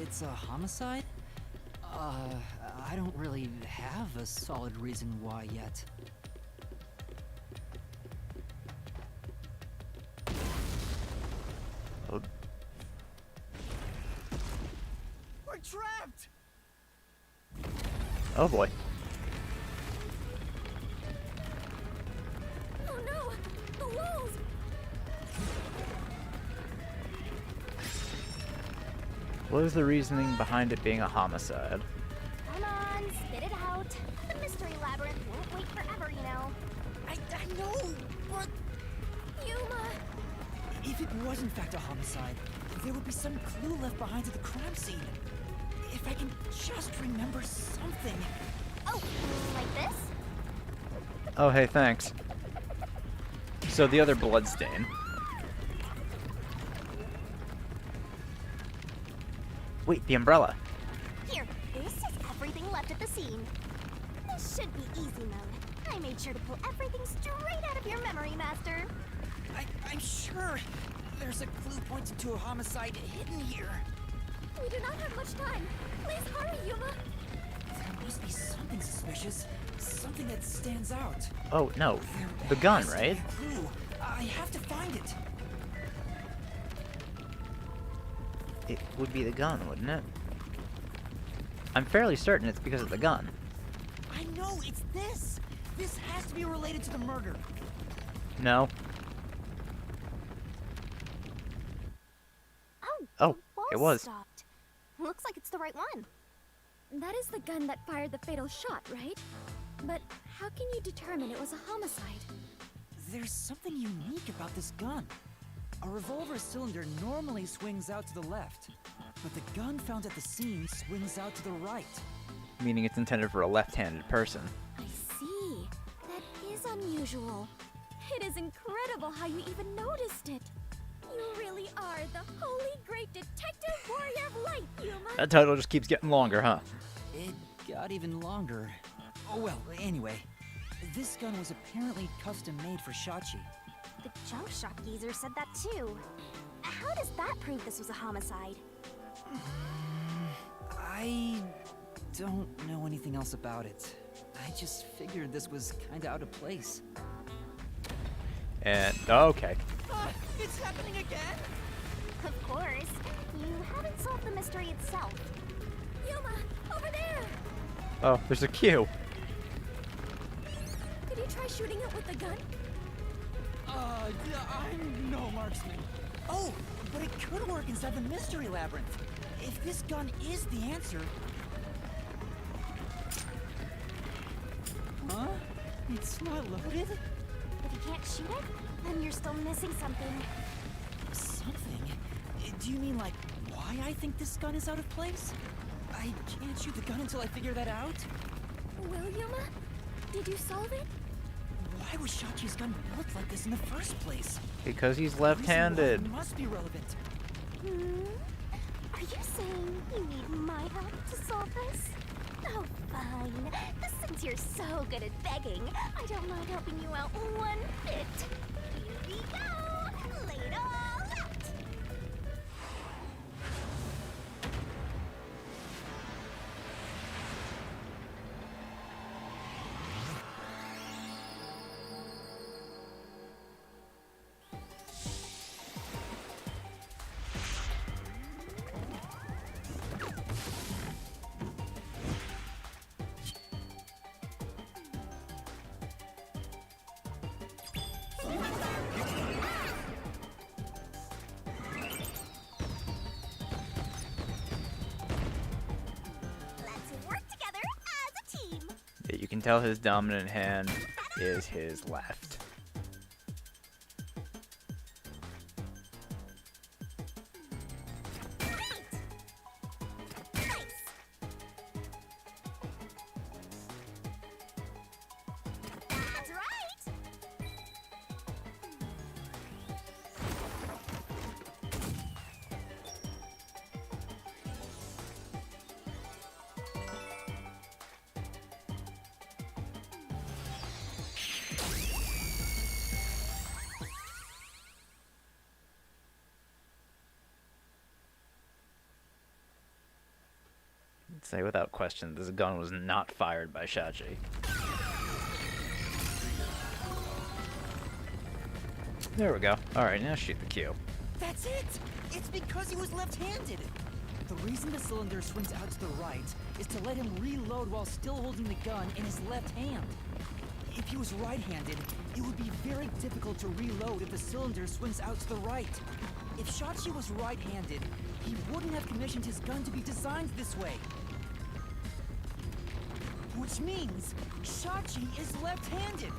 S3: it's a homicide? I don't really have a solid reason why yet.
S1: Oh,
S4: We're trapped!
S1: oh boy.
S2: Oh no! The walls!
S1: What is the reasoning behind it being a homicide?
S6: Come on, spit it out. The mystery labyrinth won't wait forever, you know.
S3: I know, but
S2: Yuma!
S3: if it was in fact a homicide, there would be some clue left behind at the crime scene. If I can just remember something.
S6: Oh, like this?
S1: Oh, hey, thanks. So the other bloodstain. Wait, the umbrella.
S6: Here, this is everything left at the scene. This should be easy mode. I made sure to pull everything straight out of your memory, Master.
S3: I'm sure there's a clue pointing to a homicide hidden here.
S2: We do not have much time. Please hurry, Yuma.
S3: There must be something suspicious. Something that stands out.
S1: Oh, no.
S3: There
S1: The gun,
S3: has to be
S1: right?
S3: a clue. I have to find it.
S1: It would be the gun, wouldn't it? I'm fairly certain it's because of the gun.
S3: I know, it's this. This has to be related to the murder.
S1: No. Oh,
S6: the
S1: it
S6: wall
S1: was.
S6: stopped. Looks like it's the right one.
S2: That is the gun that fired the fatal shot, right? But how can you determine it was a homicide?
S3: There's something unique about this gun. A revolver cylinder normally swings out to the left, but the gun found at the scene swings out to the right.
S1: Meaning it's intended for a left-handed person.
S2: I see. That is unusual. It is incredible how you even noticed it. You really are the holy great detective warrior of light, Yuma.
S1: That title just keeps getting longer, huh?
S3: It got even longer. Oh well, anyway. This gun was apparently custom made for Shachi.
S6: The junk shop geezer said that too. How does that prove this was a homicide?
S3: I don't know anything else about it. I just figured this was kinda out of place.
S1: And, oh, okay.
S3: It's happening again?
S6: Of course. You haven't solved the mystery itself.
S2: Yuma, over there!
S1: Oh, there's a queue.
S2: Could you try shooting it with the gun?
S3: I'm no marksman. Oh, but it could work inside the mystery labyrinth. If this gun is the answer... Huh? It's not loaded?
S6: If you can't shoot it, then you're still missing something.
S3: Something? Do you mean like why I think this gun is out of place? I can't shoot the gun until I figure that out?
S2: Well, Yuma, did you solve it?
S3: Why was Shachi's gun built like this in the first place?
S1: Because he's
S3: The reason why
S1: left-handed.
S3: must be relevant.
S6: Are you saying you need my help to solve this? Oh, fine. Since you're so good at begging, I don't mind helping you out one bit. Here we go! Lay it all out! Let's work together as a team.
S1: You can tell his dominant hand is his left.
S6: That's right.
S1: Say without question, this gun was not fired by Shachi. There we go. Alright, now shoot the Q.
S3: That's it! It's because he was left-handed! The reason the cylinder swings out to the right is to let him reload while still holding the gun in his left hand. If he was right-handed, it would be very difficult to reload if the cylinder swings out to the right. If Shachi was right-handed, he wouldn't have commissioned his gun to be designed this way. Which means Shachi is left-handed.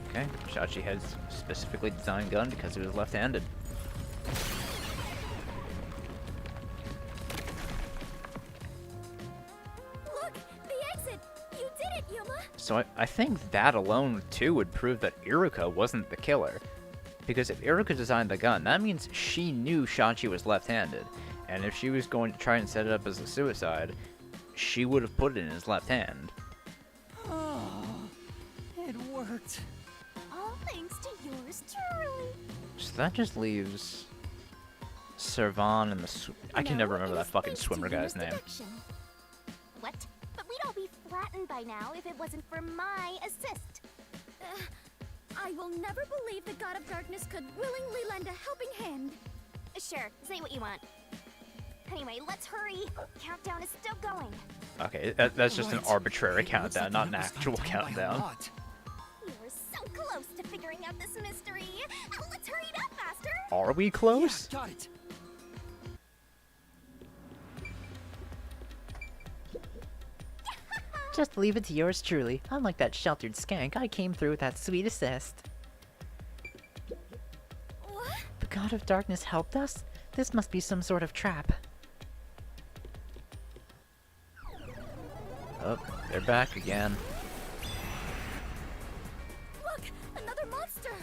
S1: Okay, Shachi has specifically designed gun because he was left-handed.
S2: Look, the exit! You did it, Yuma!
S1: So I think that alone, too, would prove that Iruka wasn't the killer. Because if Iruka designed the gun, that means she knew Shachi was left-handed. And if she was going to try and set it up as a suicide, she would have put it in his left hand.
S3: Oh, it worked.
S2: All thanks to yours truly.
S1: So that just leaves Servan and the I can never remember that fucking swimmer guy's name.
S6: What? But we'd all be flattened by now if it wasn't for my assist.
S2: I will never believe the God of Darkness could willingly lend a helping hand.
S6: Sure, say what you want. Anyway, let's hurry. Countdown is still going.
S1: Okay, that's just an arbitrary countdown, not an actual countdown.
S6: You were so close to figuring out this mystery. Let's hurry it up faster.
S1: Are we close?
S3: Yeah, got it.
S7: Just leave it to yours truly. Unlike that sheltered skank, I came through with that sweet assist.
S2: What?
S7: The God of Darkness helped us? This must be some sort of trap.
S1: Oh, they're back again.
S2: Look, another monster!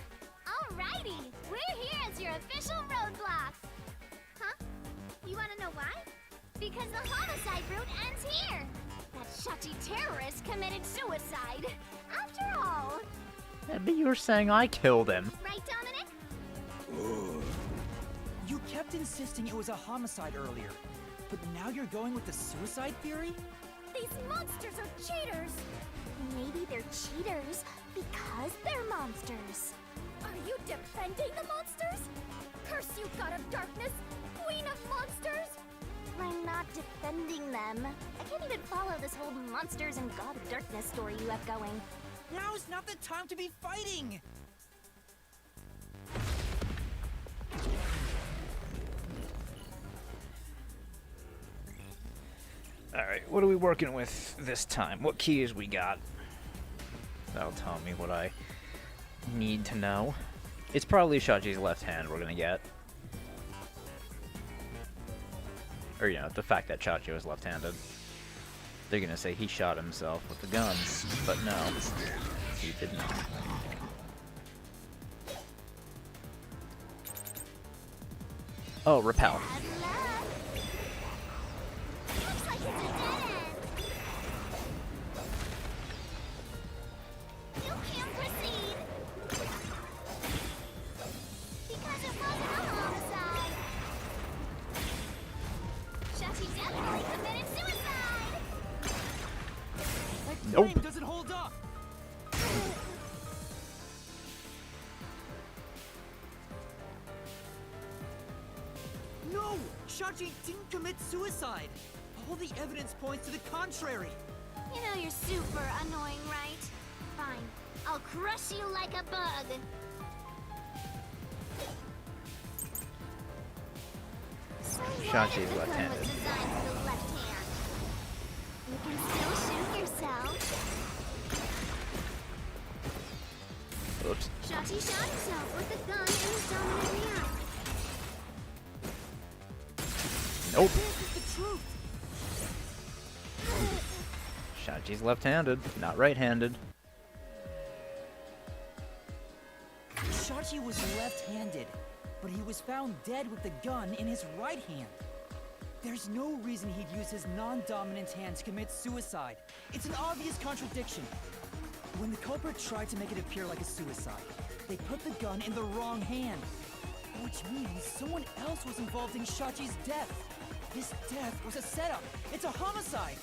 S6: Alrighty, we're here as your official roadblock. Huh? You want to know why? Because the homicide route ends here. That Shachi terrorist committed suicide. After all.
S1: But you were saying I killed him.
S6: Right, Dominic?
S3: You kept insisting it was a homicide earlier, but now you're going with the suicide theory?
S2: These monsters are cheaters!
S6: Maybe they're cheaters because they're monsters.
S2: Are you defending the monsters? Curse you, God of Darkness! Queen of monsters!
S6: I'm not defending them. I can't even follow this whole monsters and God of Darkness story you have going.
S3: Now's not the time to be fighting!
S1: Alright, what are we working with this time? What keys we got? That'll tell me what I need to know. It's probably Shachi's left hand we're gonna get. Or, you know, the fact that Shachi was left-handed. They're gonna say he shot himself with the gun, but no, he did not. Oh, repel.
S6: Looks like it's a dead end. You can proceed. Because it wasn't a homicide. Shachi definitely committed suicide.
S3: That
S1: Nope.
S3: claim doesn't hold up! No! Shachi didn't commit suicide! All the evidence points to the contrary!
S6: You know you're super annoying, right? Fine. I'll crush you like a bug. So what
S1: Shachi's
S6: if the gun
S1: left-handed.
S6: was designed for the left hand? You can still shoot yourself.
S1: Oops.
S6: Shachi shot himself with the gun in his dominant hand.
S1: Nope.
S3: This is the truth!
S1: Shachi's left-handed, not right-handed.
S3: Shachi was left-handed, but he was found dead with the gun in his right hand. There's no reason he'd use his non-dominant hand to commit suicide. It's an obvious contradiction. When the culprit tried to make it appear like a suicide, they put the gun in the wrong hand. Which means someone else was involved in Shachi's death. His death was a setup. It's a homicide.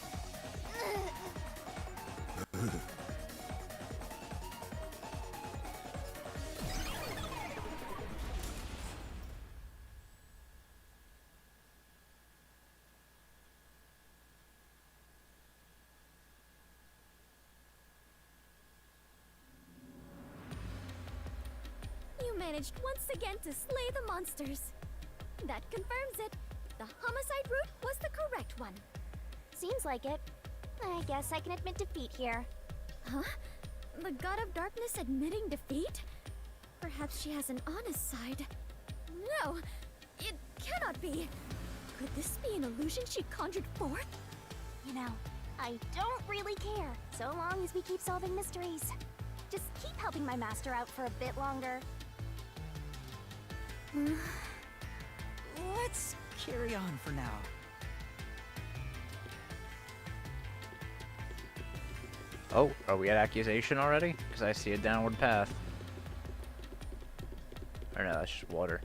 S6: You managed once again to slay the monsters. That confirms it. The homicide route was the correct one.
S2: Seems like it. I guess I can admit defeat here.
S6: Huh? The God of Darkness admitting defeat? Perhaps she has an honest side. No! It cannot be! Could this be an illusion she conjured forth?
S2: You know, I don't really care, so long as we keep solving mysteries. Just keep helping my master out for a bit longer.
S3: Let's carry on for now.
S1: Oh, are we at accusation already? Because I see a downward path. Or no, that's just water.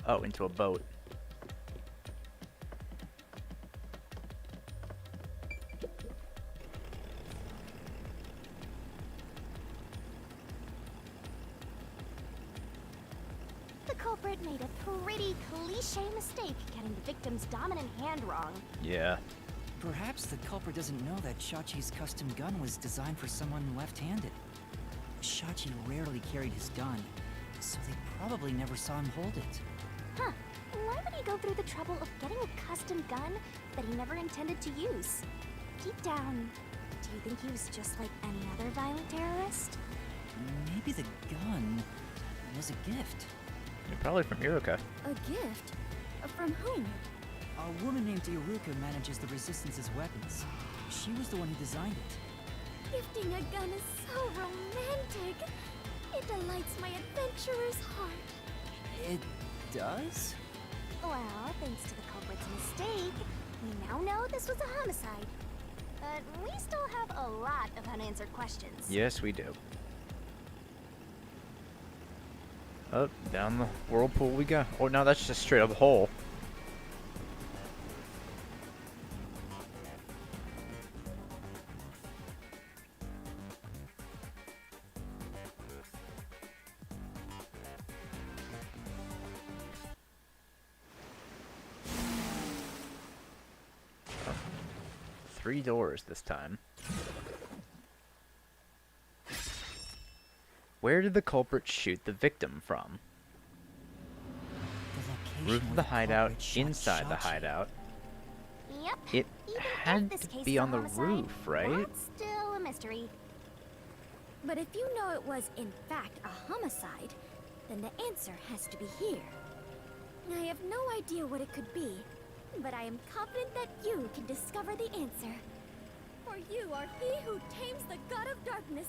S1: Oh, into a boat.
S2: The culprit made a pretty cliche mistake getting the victim's dominant hand wrong.
S1: Yeah.
S3: Perhaps the culprit doesn't know that Shachi's custom gun was designed for someone left-handed. Shachi rarely carried his gun, so they probably never saw him hold it.
S2: Huh. Why would he go through the trouble of getting a custom gun that he never intended to use? Deep down, do you think he was just like any other violent terrorist?
S3: Maybe the gun was a gift.
S1: You're probably from Iruka.
S6: A gift? From whom?
S3: A woman named Iruka manages the Resistance's weapons. She was the one who designed it.
S6: Gifting a gun is so romantic. It delights my adventurer's heart.
S3: It does?
S2: Well, thanks to the culprit's mistake, we now know this was a homicide. But we still have a lot of unanswered questions.
S1: Yes, we do. Up, down the whirlpool we go. Oh, no, that's just straight up hole. Oh. 3 doors this time. Where did the culprit shoot the victim from?
S3: The location
S1: Roof of
S3: where
S1: the hideout,
S3: culprit shot
S1: inside the
S3: Shachi.
S1: hideout.
S2: Yep.
S1: It
S2: Even
S1: had
S2: if this
S1: to
S2: case
S1: be
S2: is a
S1: on the
S2: homicide,
S1: roof, right?
S2: That's still a mystery.
S6: But if you know it was, in fact, a homicide, then the answer has to be here. I have no idea what it could be, but I am confident that you can discover the answer. For you are he who tames the God of Darkness,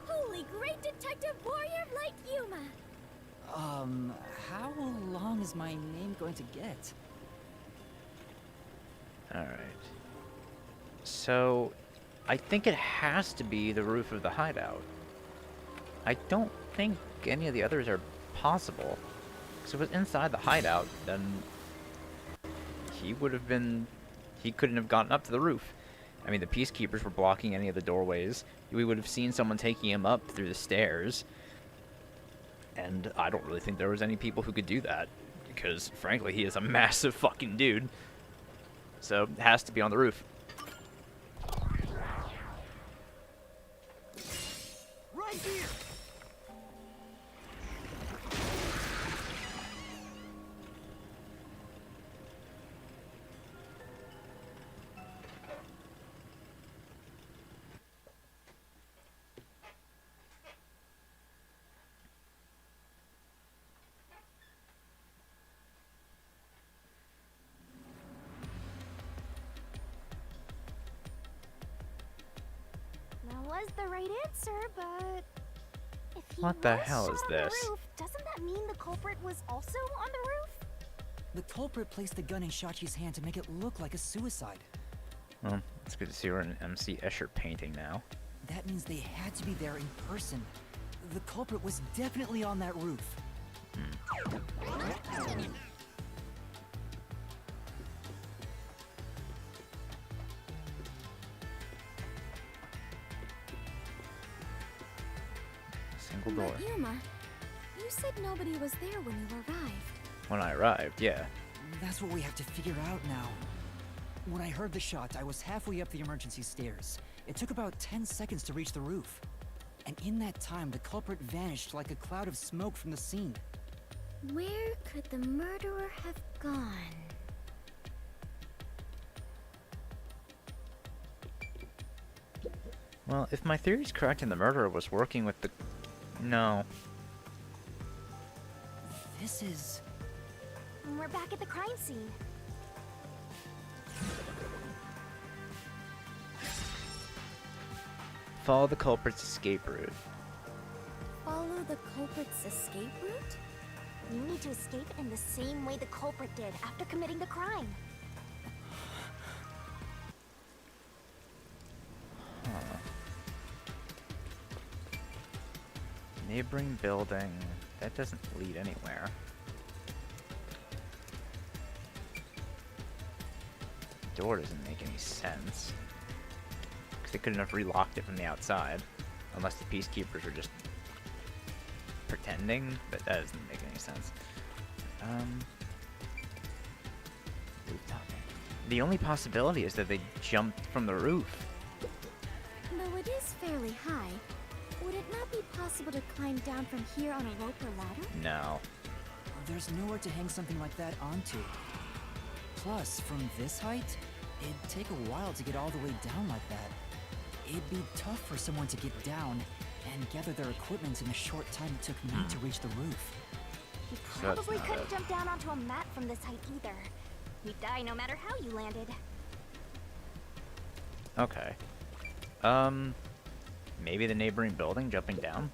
S6: holy great detective warrior like Yuma.
S3: How long is my name going to get?
S1: Alright. So, I think it has to be the roof of the hideout. I don't think any of the others are possible. Because if it was inside the hideout, then he would have been... he couldn't have gotten up to the roof. I mean, the peacekeepers were blocking any of the doorways. We would have seen someone taking him up through the stairs. And I don't really think there was any people who could do that. Because, frankly, he is a massive fucking dude. So, it has to be on the roof.
S4: Right here!
S2: That was the right answer, but if he
S1: What the
S2: was
S1: hell
S2: shot
S1: is
S2: on
S1: this?
S2: The roof, doesn't that mean the culprit was also on the roof?
S3: The culprit placed the gun in Shachi's hand to make it look like a suicide.
S1: Well, it's good to see we're in an MC Escher painting now.
S3: That means they had to be there in person. The culprit was definitely on that roof.
S1: Single door.
S2: But Yuma, you said nobody was there when you arrived.
S1: When I arrived, yeah.
S3: That's what we have to figure out now. When I heard the shot, I was halfway up the emergency stairs. It took about 10 seconds to reach the roof. And in that time, the culprit vanished like a cloud of smoke from the scene.
S2: Where could the murderer have gone?
S1: Well, if my theory's correct and the murderer was working with the... No.
S3: This is...
S6: We're back at the crime scene.
S1: Follow the culprit's escape route.
S2: Follow the culprit's escape route?
S6: You need to escape in the same way the culprit did after committing the crime.
S1: Huh. Neighboring building. That doesn't lead anywhere. The door doesn't make any sense. Because they couldn't have relocked it from the outside. Unless the peacekeepers are just pretending, but that doesn't make any sense. Rooftop. The only possibility is that they jumped from the roof.
S2: Though it is fairly high, would it not be possible to climb down from here on a rope or ladder?
S1: No.
S3: There's nowhere to hang something like that onto. Plus, from this height, it'd take a while to get all the way down like that. It'd be tough for someone to get down and gather their equipment in the short time it took me to reach the roof.
S6: You
S1: So that's
S6: probably
S1: not
S6: couldn't
S1: it.
S6: jump down onto a mat from this height either. You'd die no matter how you landed.
S1: Okay. Maybe the neighboring building jumping down?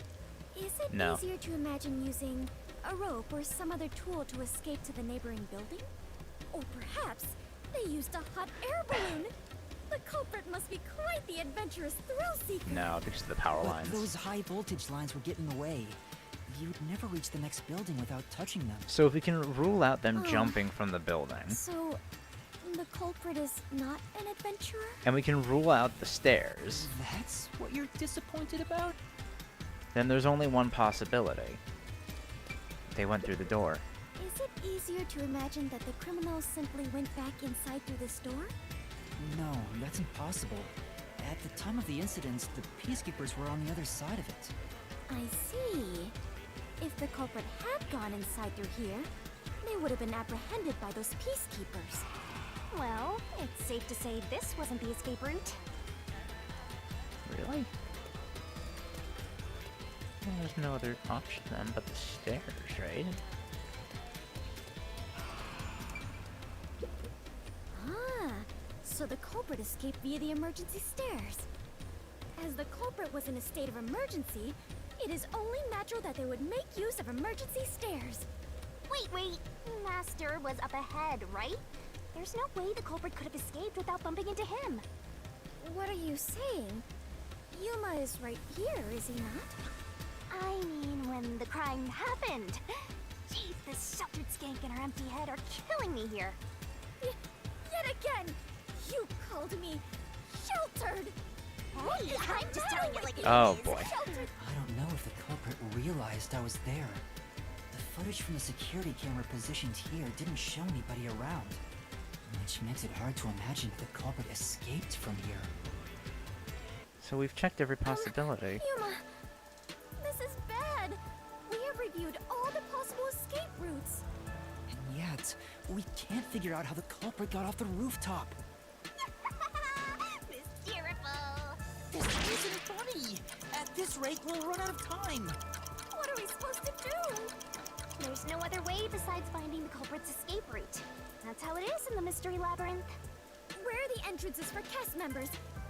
S2: Is it
S1: No.
S2: easier to imagine using a rope or some other tool to escape to the neighboring building? Or perhaps they used a hot air balloon? The culprit must be quite the adventurous thrill seeker.
S1: No, because of the power
S3: But
S1: lines.
S3: those high voltage lines were getting in the way. You'd never reach the next building without touching them.
S1: So if we can rule out them
S2: Oh.
S1: jumping from the building,
S2: So, the culprit is not an adventurer?
S1: and we can rule out the stairs,
S3: That's what you're disappointed about?
S1: then there's only one possibility. They went through the door.
S2: Is it easier to imagine that the criminals simply went back inside through this door?
S3: No, that's impossible. At the time of the incident, the peacekeepers were on the other side of it.
S2: I see. If the culprit had gone inside through here, they would have been apprehended by those peacekeepers.
S6: Well, it's safe to say this wasn't the escape route.
S1: Really? Well, there's no other option then but the stairs, right?
S2: Ah, so the culprit escaped via the emergency stairs. As the culprit was in a state of emergency, it is only natural that they would make use of emergency stairs.
S6: Wait. Master was up ahead, right? There's no way the culprit could have escaped without bumping into him.
S2: What are you saying? Yuma is right here, is he not?
S6: I mean, when the crime happened. Jeez, this sheltered skank and her empty head are killing me here.
S2: Yet again, you called me sheltered.
S6: Hey, I'm just telling it like it
S1: Oh,
S6: is.
S1: boy.
S2: Sheltered.
S3: I don't know if the culprit realized I was there. The footage from the security camera positioned here didn't show anybody around, which makes it hard to imagine the culprit escaped from here.
S1: So we've checked every possibility.
S2: Yuma, this is bad. We have reviewed all the possible escape routes.
S3: And yet, we can't figure out how the culprit got off the rooftop.
S6: Hysterical.
S3: This isn't funny! At this rate, we'll run out of time!
S2: What are we supposed to do?
S6: There's no other way besides finding the culprit's escape route. That's how it is in the Mystery Labyrinth.
S2: Where are the entrances for cast members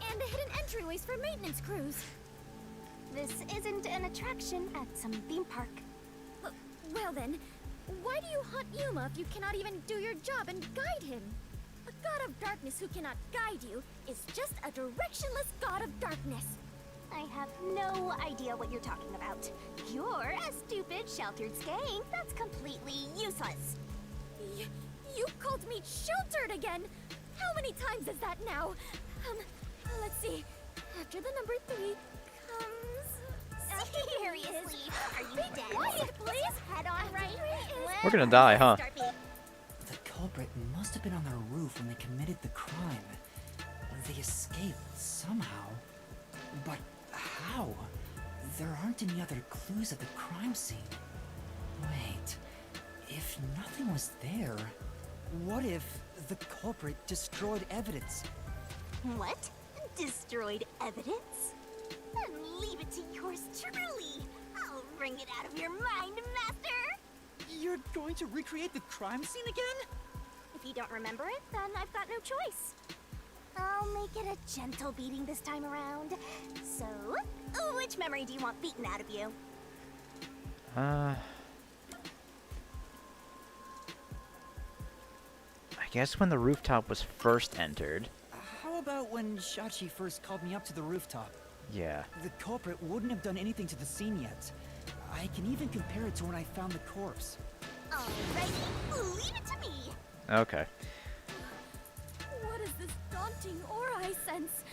S2: and the hidden entryways for maintenance crews?
S6: This isn't an attraction at some theme park.
S2: Well then, why do you hunt Yuma if you cannot even do your job and guide him? A god of darkness who cannot guide you is just a directionless god of darkness.
S6: I I have no idea what you're talking about. You're a stupid, sheltered skank that's completely useless.
S2: You called me sheltered again! How many times is that now? Let's see. After the number 3 comes...
S6: Seriously, are you dead?
S2: Quiet, please!
S6: Head on right?
S1: We're gonna die, huh?
S6: Start being
S3: The culprit must have been on their roof when they committed the crime. They escaped somehow. But how? There aren't any other clues at the crime scene. Wait, if nothing was there, what if the culprit destroyed evidence?
S6: What? Destroyed evidence? Then leave it to yours truly. I'll wring it out of your mind, Master.
S3: You're going to recreate the crime scene again?
S6: If you don't remember it, then I've got no choice. I'll make it a gentle beating this time around. So, which memory do you want beaten out of you?
S1: I guess when the rooftop was first entered.
S3: How about when Shachi first called me up to the rooftop?
S1: Yeah.
S3: The culprit wouldn't have done anything to the scene yet. I can even compare it to when I found the corpse.
S6: Alrighty, leave it to me.
S1: Okay.
S2: What is this daunting aura I sense?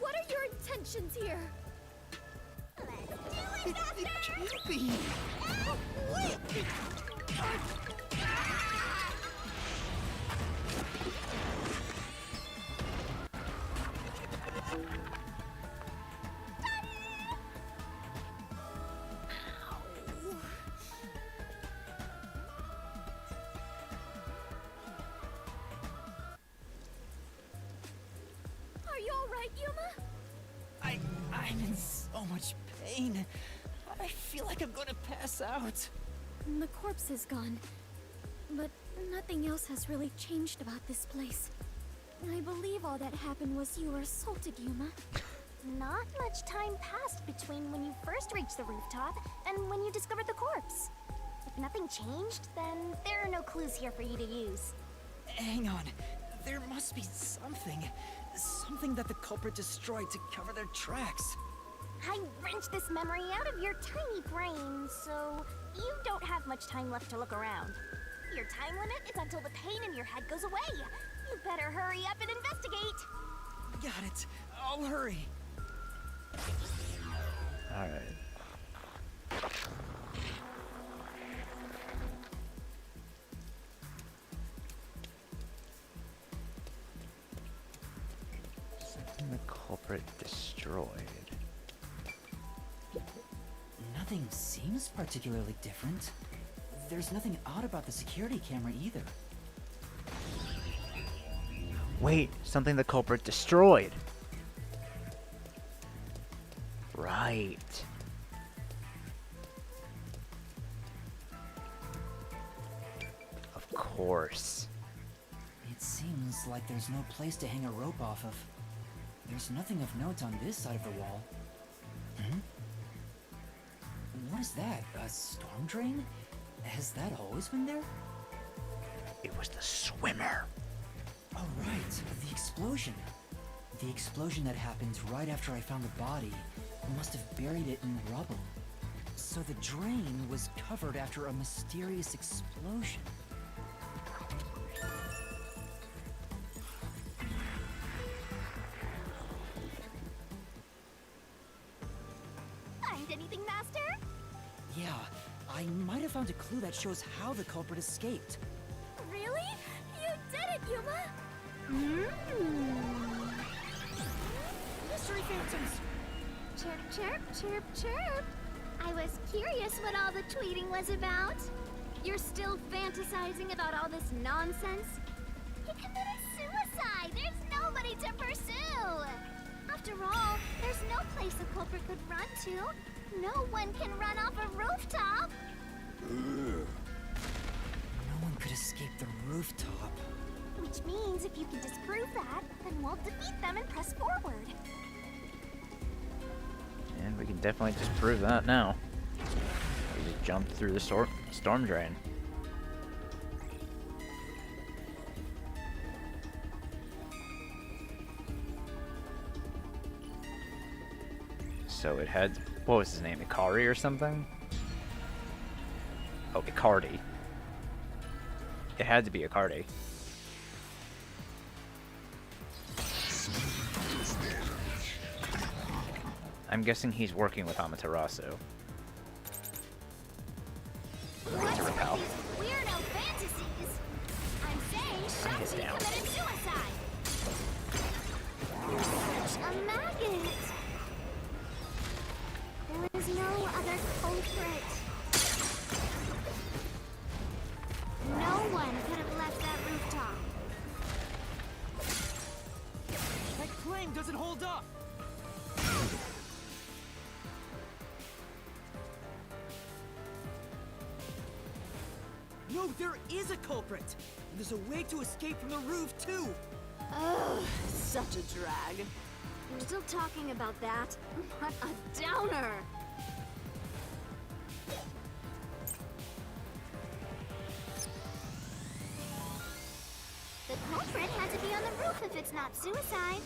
S2: What are your intentions here?
S6: Let's do it, Master!
S3: It can't be!
S6: Ow, wait!
S2: Are you alright, Yuma?
S3: I'm in so much pain. I feel like I'm gonna pass out.
S2: The corpse is gone, but nothing else has really changed about this place. I believe all that happened was you were assaulted, Yuma.
S6: Not much time passed between when you first reached the rooftop and when you discovered the corpse. If nothing changed, then there are no clues here for you to use.
S3: Hang on. There must be something. Something that the culprit destroyed to cover their tracks.
S6: I wrenched this memory out of your tiny brain, so you don't have much time left to look around. Your time limit is until the pain in your head goes away. You better hurry up and investigate.
S3: Got it. I'll hurry.
S1: Alright. Something the culprit destroyed.
S3: Nothing seems particularly different. There's nothing odd about the security camera either.
S1: Wait, something the culprit destroyed. Right. Of course.
S3: It seems like there's no place to hang a rope off of. There's nothing of note on this side of the wall. Hmm? What is that? A storm drain? Has that always been there?
S1: It was the swimmer.
S3: Oh, right. The explosion. The explosion that happened right after I found the body must have buried it in rubble. So the drain was covered after a mysterious explosion.
S6: Find anything, Master?
S3: Yeah, I might have found a clue that shows how the culprit escaped.
S2: Really? You did it, Yuma!
S3: Mystery phantoms!
S6: Chirp, chirp, chirp, chirp. I was curious what all the tweeting was about. You're still fantasizing about all this nonsense? He committed suicide! There's nobody to pursue! After all, there's no place a culprit could run to. No one can run off a rooftop.
S3: No one could escape the rooftop.
S6: Which means if you can disprove that, then we'll defeat them and press forward.
S1: And we can definitely disprove that now. We just jumped through the storm drain. So it had, what was his name, Ikari or something? Oh, Icardi. It had to be Icardi. I'm guessing he's working with Amaterasu.
S6: What's with
S1: repel.
S6: these weirdo fantasies? I'm saying Shachi
S1: down.
S6: committed suicide. You're such a maggot. There is no other culprit. No one could have left that rooftop.
S3: That claim doesn't hold up! No, there is a culprit! And there's a way to escape from the roof, too!
S6: Ugh, such a drag. We're still talking about that. What a downer! The culprit had to be on the roof if it's not suicide.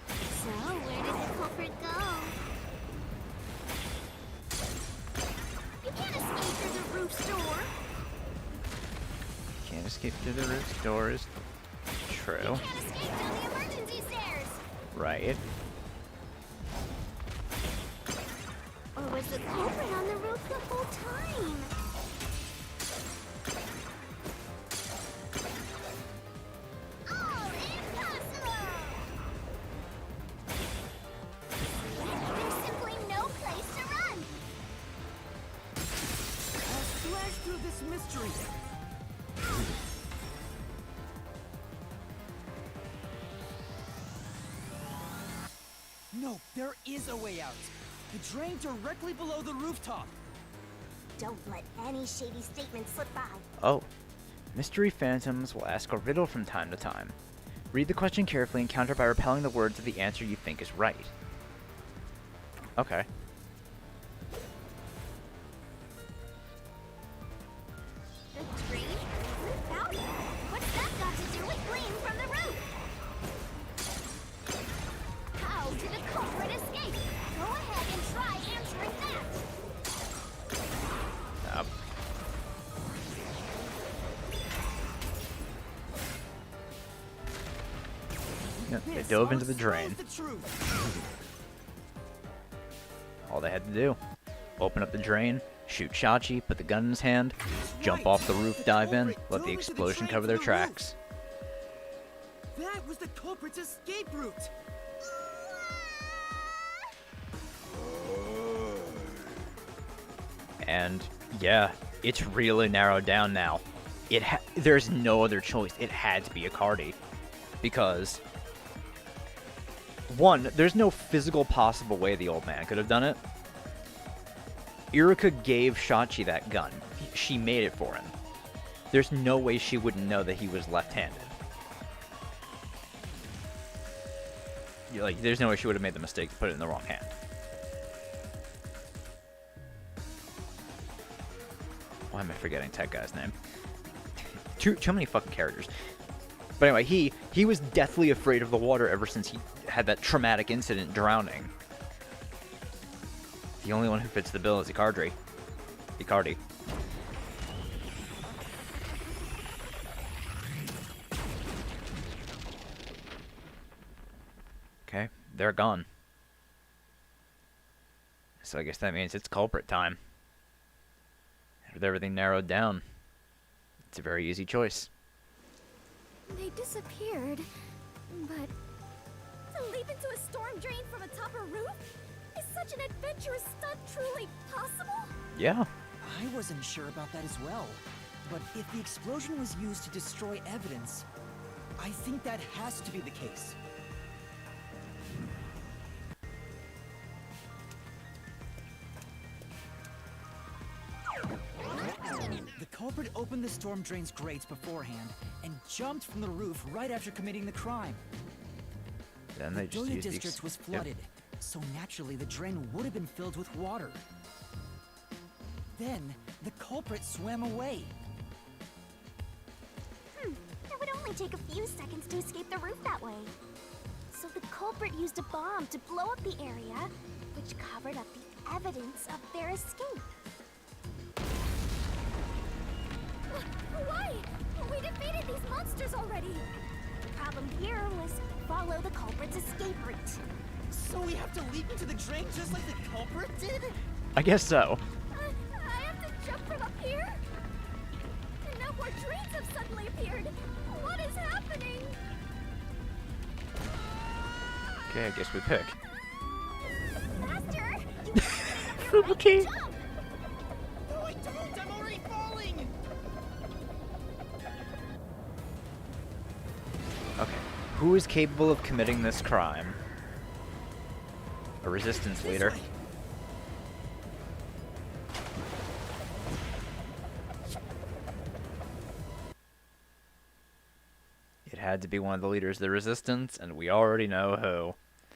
S6: So, where did the culprit go? You can't escape through the roof's door.
S1: Can't escape through the roof door is true.
S6: You can't escape down the emergency stairs.
S1: Right.
S6: Or was the culprit on the roof the whole time? All impossible! There's simply no place to run.
S3: I'll slash through this mystery! No, there is a way out. The drain directly below the rooftop.
S2: Don't let any shady statements slip by.
S1: Oh. Mystery phantoms will ask a riddle from time to time. Read the question carefully and counter by repelling the words of the answer you think is right. Okay.
S6: The drain? Without it? What's that got to do with gleam from the roof? How did the culprit escape? Go ahead and try answering that.
S1: Yep, they
S3: This
S1: dove into
S3: all
S1: the drain.
S3: expose the truth.
S1: All they had to do. Open up the drain, shoot Shachi, put the gun in his hand, jump off the roof, dive in, let the explosion cover their tracks.
S3: That was the culprit's escape route.
S1: And yeah, it's really narrowed down now. There's no other choice. It had to be Icardi. Because, one, there's no physical possible way the old man could have done it. Irika gave Shachi that gun. She made it for him. There's no way she wouldn't know that he was left-handed. Like, there's no way she would have made the mistake to put it in the wrong hand. Why am I forgetting Tech Guy's name? Too many fucking characters. But anyway, he was deathly afraid of the water ever since he had that traumatic incident drowning. The only one who fits the bill is Icardi. Okay, they're gone. So I guess that means it's culprit time. With everything narrowed down, it's a very easy choice.
S2: They disappeared, but to leap into a storm drain from atop a roof? Is such an adventurous stunt truly possible?
S1: Yeah.
S3: I wasn't sure about that as well. But if the explosion was used to destroy evidence, I think that has to be the case. The culprit opened the storm drain's grates beforehand and jumped from the roof right after committing the crime.
S1: Then
S3: The
S1: they just
S3: Doya
S1: used the
S3: district was
S1: Yep.
S3: flooded, so naturally the drain would have been filled with water. Then, the culprit swam away.
S2: It would only take a few seconds to escape the roof that way. So the culprit used a bomb to blow up the area, which covered up the evidence of their escape. Why? We defeated these monsters already. The problem here was follow the culprit's escape route.
S8: So we have to leap into the drain just like the culprit did?
S1: I guess so.
S2: I have to jump from up here? And now more drains have suddenly appeared. What is happening?
S1: Okay, I guess we pick.
S2: Master!
S1: Okay.
S8: No, I don't! I'm already falling!
S1: Okay. Who is capable of committing this crime? A resistance leader.
S8: This way.
S1: It had to be one of the leaders of the resistance, and we already know who.